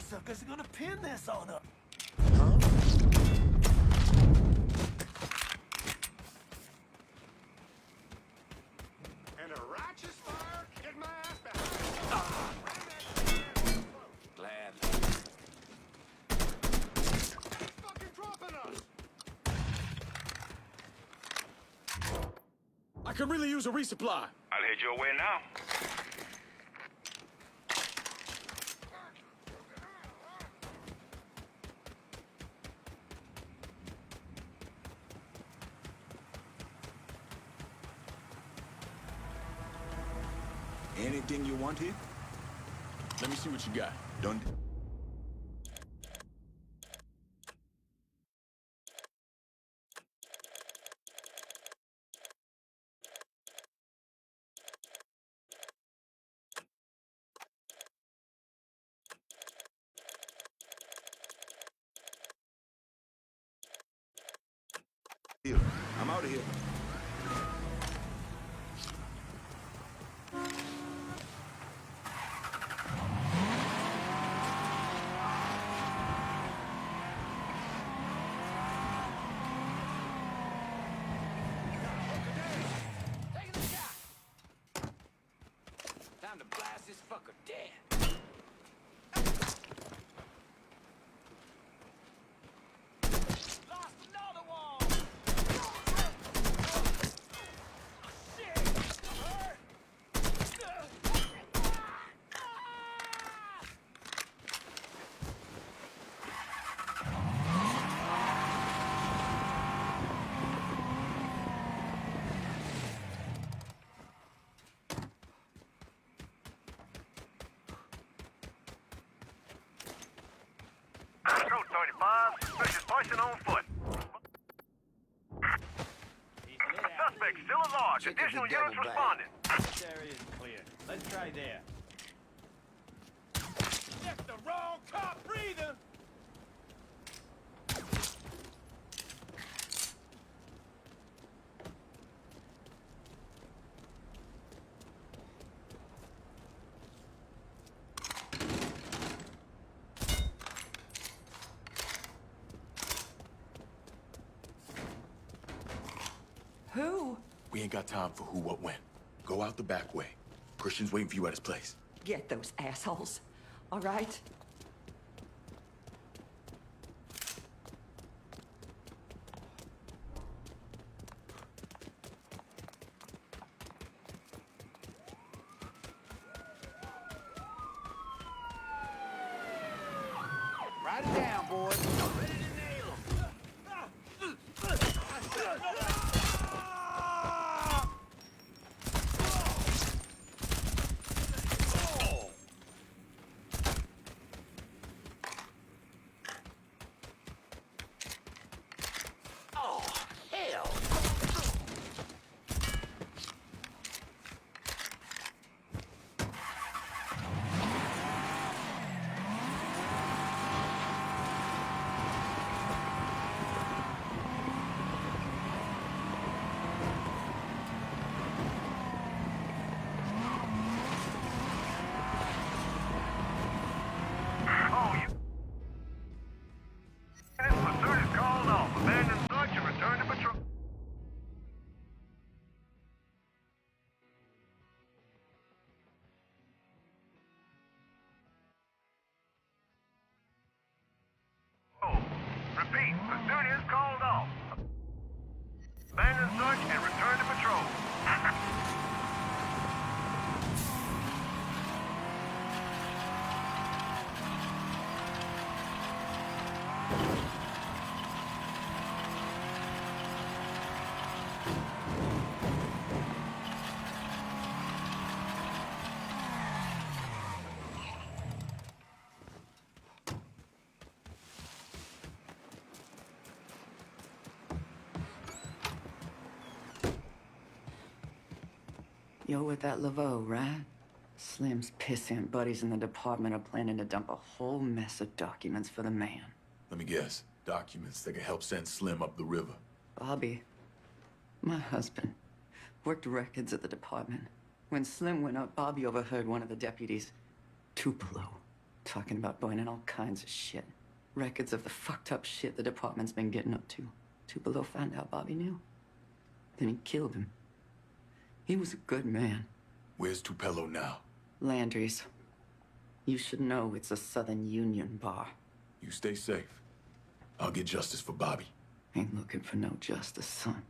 suckers are gonna pin this on us. And a righteous fire get my ass back. Glad. Fucking dropping us. I could really use a resupply. I'll head your way now. Anything you want here? Let me see what you got. Don't. I'm out of here. Time to blast this fucker dead. Lost another one! Shit! Hurt! Control 35. Search is pushing on foot. Suspect still at large. Additional units responding. This area is clear. Let's try there. That's the wrong cop breathing! Who? We ain't got time for who, what, when. Go out the back way. Christian's waiting for you at his place. Get those assholes. All right? Write it down, boys. Ready to nail 'em. Oh, hell! Oh, you. This pursuit is called off. Abandon search and return to patrol. Oh, repeat, pursuit is called off. Abandon search and return to patrol. You're with that Laveau, right? Slim's pissant buddies in the department are planning to dump a whole mess of documents for the man. Let me guess. Documents that can help send Slim up the river. Bobby, my husband, worked records at the department. When Slim went up, Bobby overheard one of the deputies, Tupelo, talking about burning all kinds of shit. Records of the fucked up shit the department's been getting up to. Tupelo found out Bobby knew. Then he killed him. He was a good man. Where's Tupelo now? Landry's. You should know it's a Southern Union bar. You stay safe. I'll get justice for Bobby. Ain't looking for no justice, son.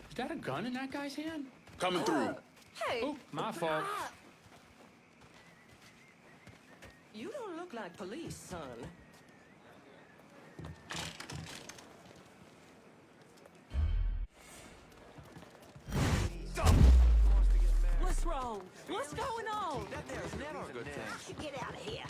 Is that a gun in that guy's hand? Coming through. Hey. Oh, my fault. You don't look like police, son. What's wrong? What's going on? That there's never a good thing. I should get out of here.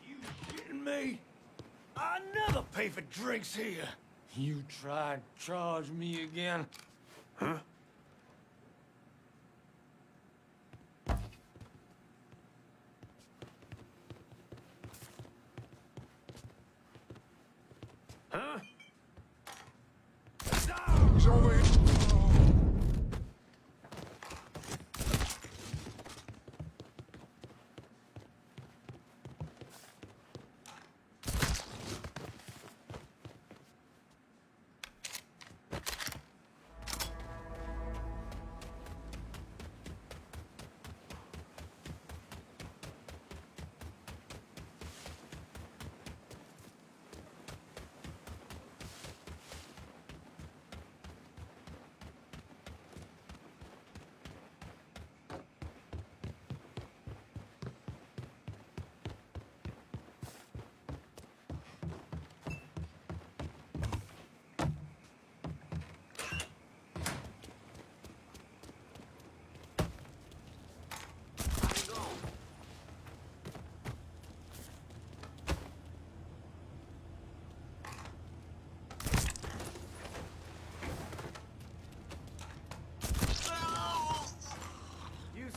You kidding me? I never pay for drinks here. You try to charge me again? Huh? Huh? He's over here.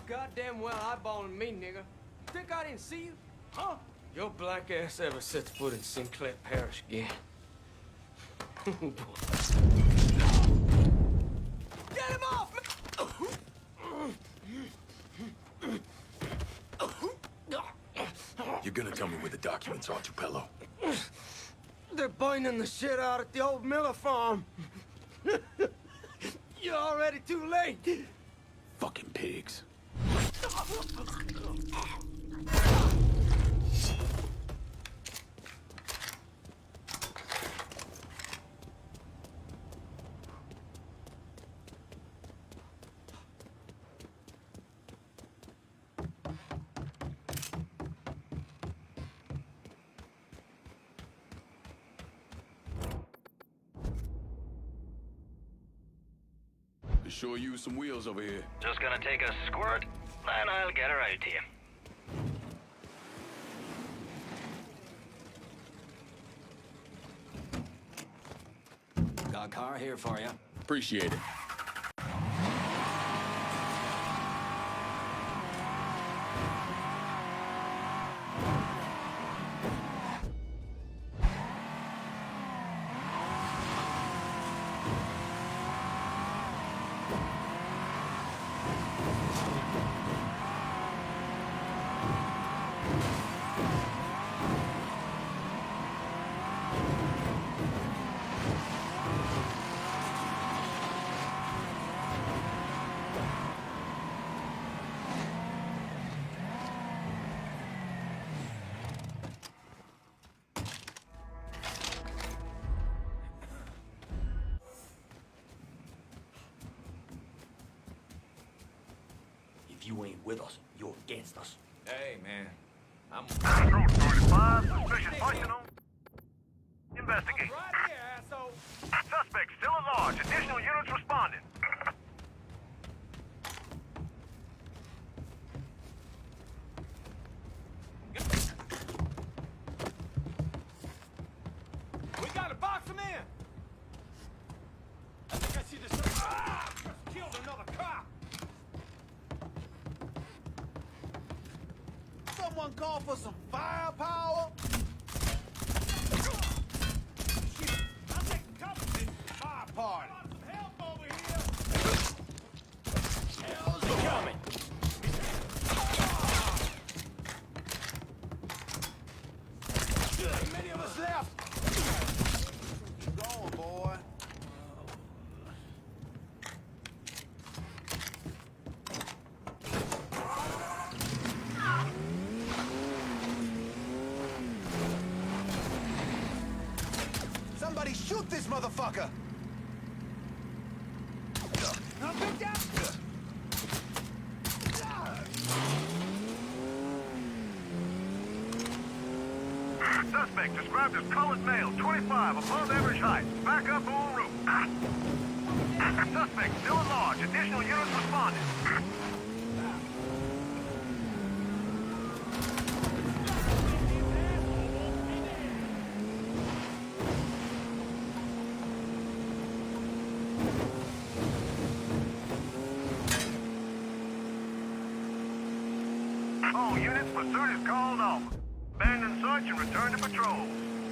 Goddamn well eyeballing me, nigga. Think I didn't see you? Huh? Your black ass ever sets foot in Sinclair Parish again. Get him off! You're gonna tell me where the documents are, Tupelo. They're burning the shit out at the old Miller farm. You're already too late. Fucking pigs. Could sure use some wheels over here. Just gonna take a squirt, and I'll get her out to you. Got a car here for you. Appreciate it. If you ain't with us, you're against us. Hey, man. I'm... Road 45, suspicious personal. Investigate. Right here, asshole. Suspect still at large. Additional units responding. We gotta box him in. I think I see this. Just killed another cop. Someone call for some firepower? Shit, I'm taking cover. This fire party. Some help over here. Hell's coming. Ain't many of us left. Keep going, boy. Somebody shoot this motherfucker! Now get down. Suspect described as colored male, 25, above average height. Back up en route. Suspect still at large. Additional units responding. All units, pursuit is called off. Abandon search and return to patrol.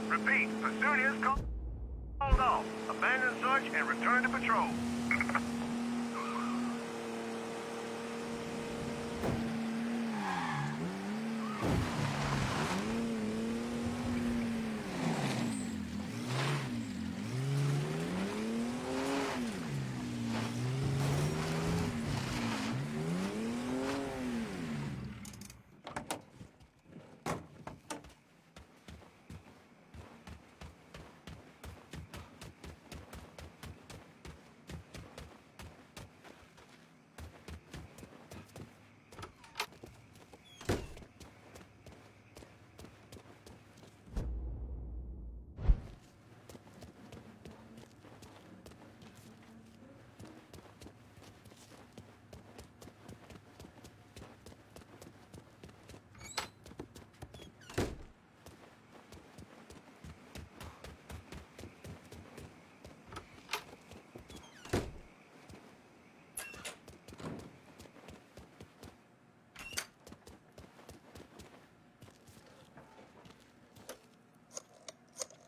Repeat, pursuit is called off. Abandon search and return to patrol.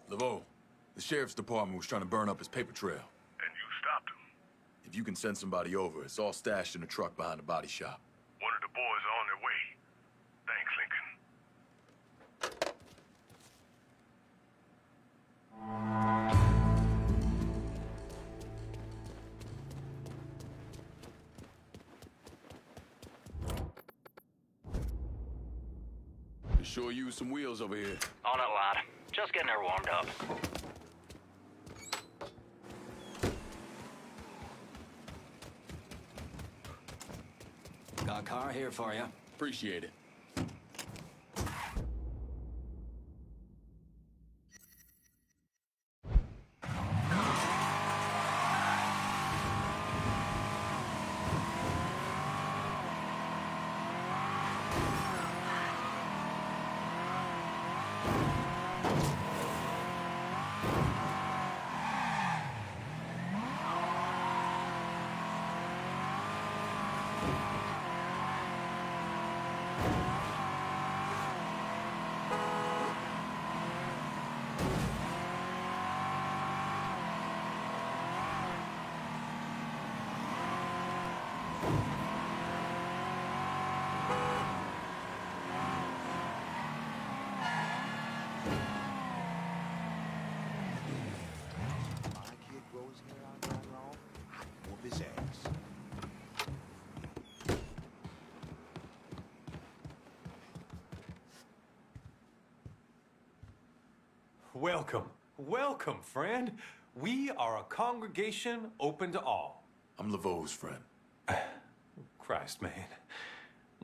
LeVeaux, the sheriff's department was trying to burn up his paper trail. And you stopped him. If you can send somebody over, it's all stashed in a truck behind the body shop. One of the boys are on their way. Thanks, Lincoln. Could sure use some wheels over here. On it, lad. Just getting her warmed up. Got a car here for you. Appreciate it. Welcome. Welcome, friend. We are a congregation open to all. I'm Laveau's friend. Christ, man.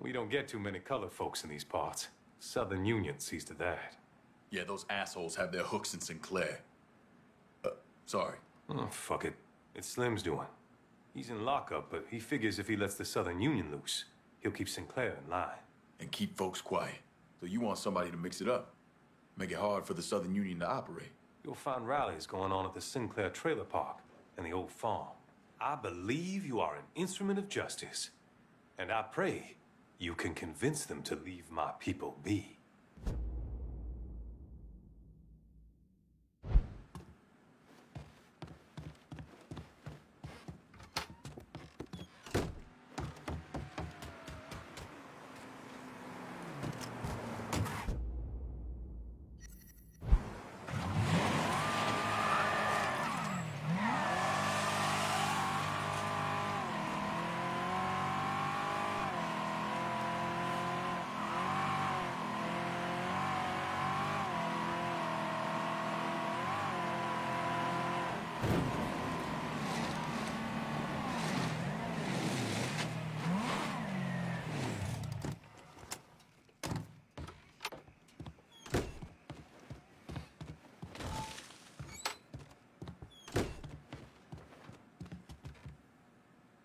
We don't get too many colored folks in these parts. Southern Union sees to that. Yeah, those assholes have their hooks in Sinclair. Sorry. Oh, fuck it. It's Slim's doing. He's in lockup, but he figures if he lets the Southern Union loose, he'll keep Sinclair in line. And keep folks quiet. So you want somebody to mix it up. Make it hard for the Southern Union to operate. You'll find rallies going on at the Sinclair Trailer Park and the old farm. I believe you are an instrument of justice. And I pray you can convince them to leave my people be.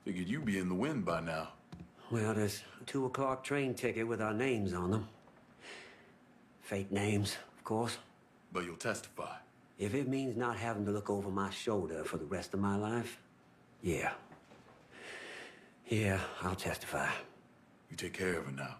Figured you'd be in the wind by now. Well, there's a 2 o'clock train ticket with our names on them. Fake names, of course. But you'll testify. If it means not having to look over my shoulder for the rest of my life, yeah. Yeah, I'll testify. You take care of her now.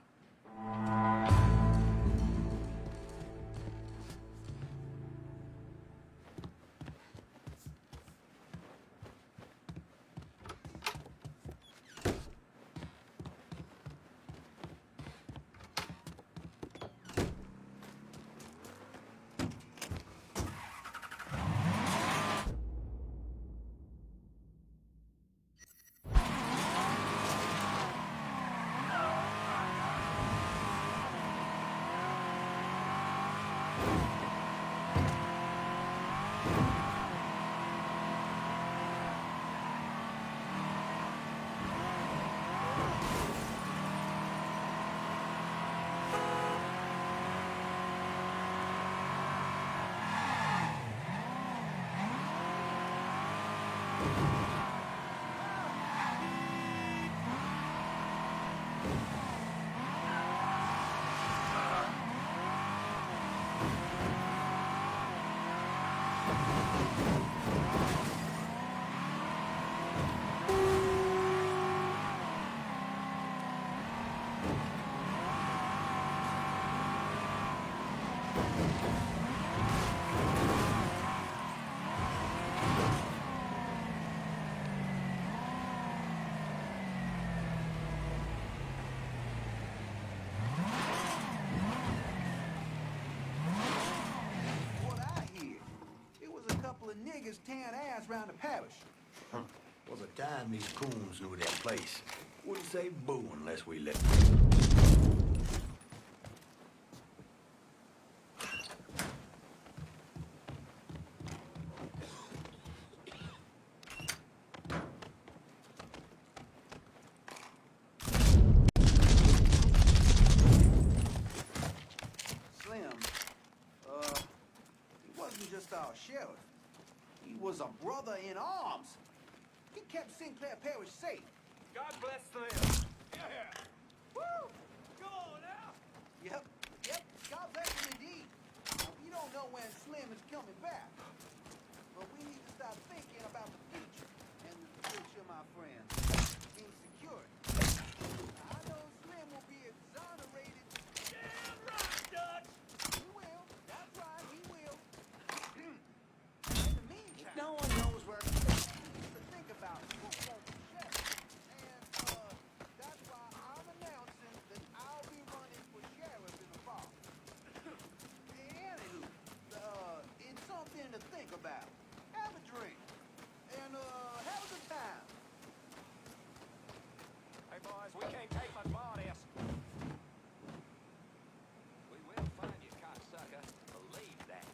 Niggas tearing ass around the parish. Was a time these coons knew their place. Wouldn't say boo unless we let Slim, he wasn't just our sheriff. He was a brother in arms. He kept Sinclair Parish safe. God bless Slim. Yeah. Woo! Go on now. Yep. God bless him indeed. We don't know when Slim is coming back. But we need to start thinking about the future. And the future, my friends, means security. I know Slim will be exonerated. Damn right, Dutch! He will. That's right, he will. In the meantime, no one knows where to think about who won't be sheriff. And, that's why I'm announcing that I'll be running for sheriff in the fall. Anywho, it's something to think about. Have a drink. And, have a good time. Hey, boys, we can't take much more of this. We will find you, cocksucker. Believe that.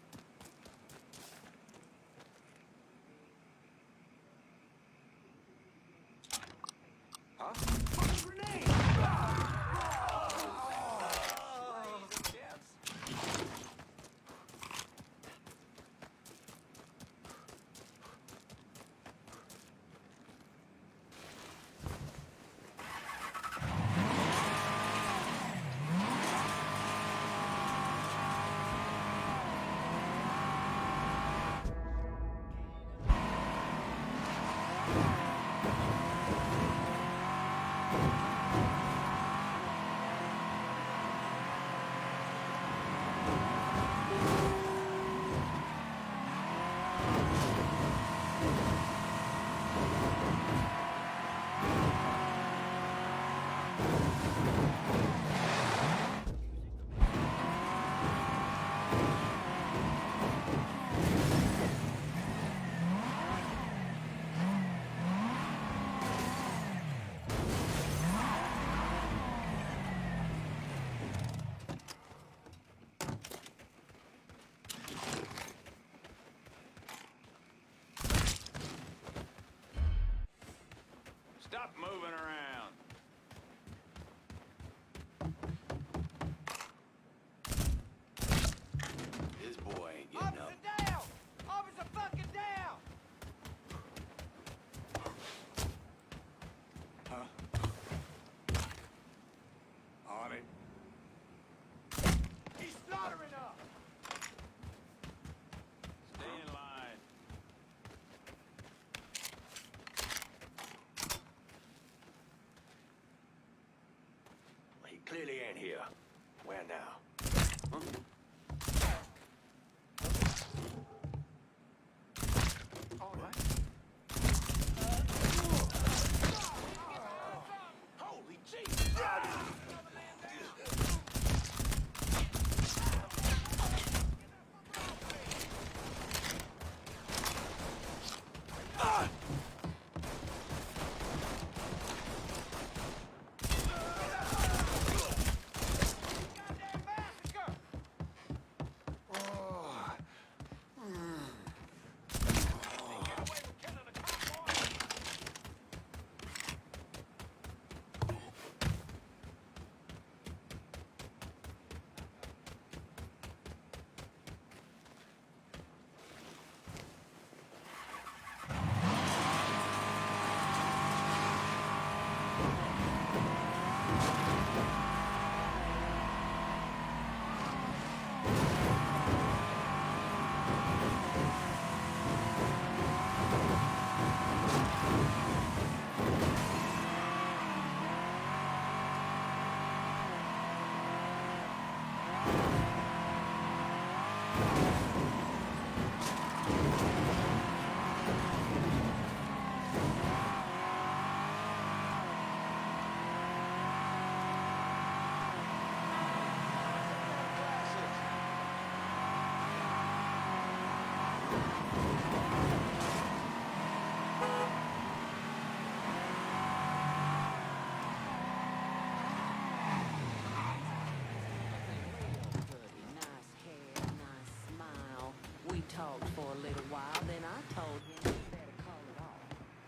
We talked for a little while, then I told him he better call it off.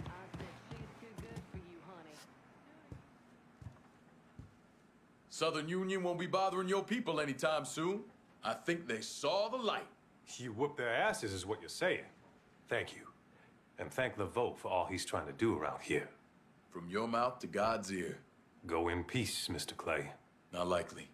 I said she's too good for you, honey. Southern Union won't be bothering your people anytime soon. I think they saw the light. You whooped their asses is what you're saying. Thank you. And thank Laveau for all he's trying to do around here. From your mouth to God's ear. Go in peace, Mr. Clay. Not likely.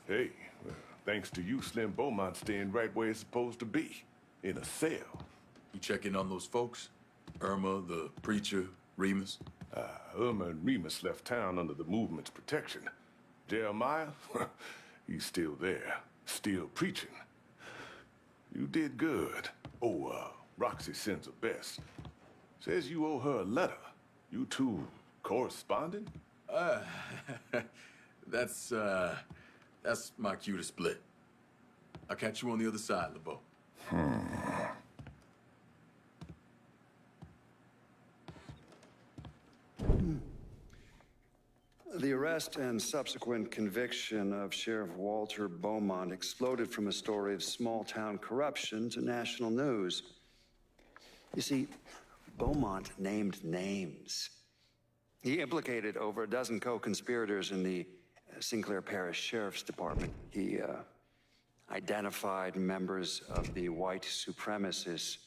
Hey, well, thanks to you, Slim Beaumont's staying right where it's supposed to be, in a cell. You check in on those folks? Irma, the preacher, Remus? Irma and Remus left town under the movement's protection. Jeremiah, he's still there, still preaching. You did good. Oh, Roxy sends her best. Says you owe her a letter. You two corresponding? That's my cue to split. I'll catch you on the other side, LeBeau. The arrest and subsequent conviction of Sheriff Walter Beaumont exploded from a story of small-town corruption to national news. You see, Beaumont named names. He implicated over a dozen co-conspirators in the Sinclair Parish Sheriff's Department. He identified members of the white supremacist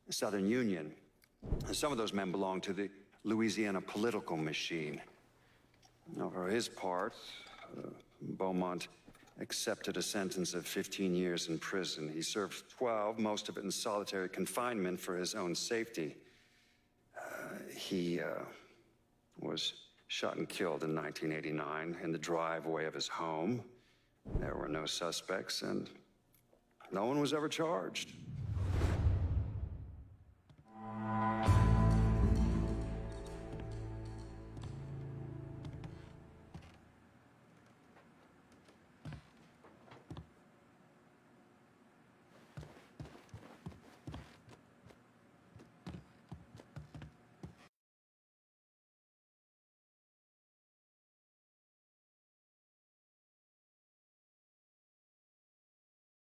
Southern Union. And some of those men belonged to the Louisiana political machine. Now, for his part, Beaumont accepted a sentence of 15 years in prison. He served 12, most of it in solitary confinement for his own safety. He was shot and killed in 1989 in the driveway of his home. There were no suspects, and no one was ever charged.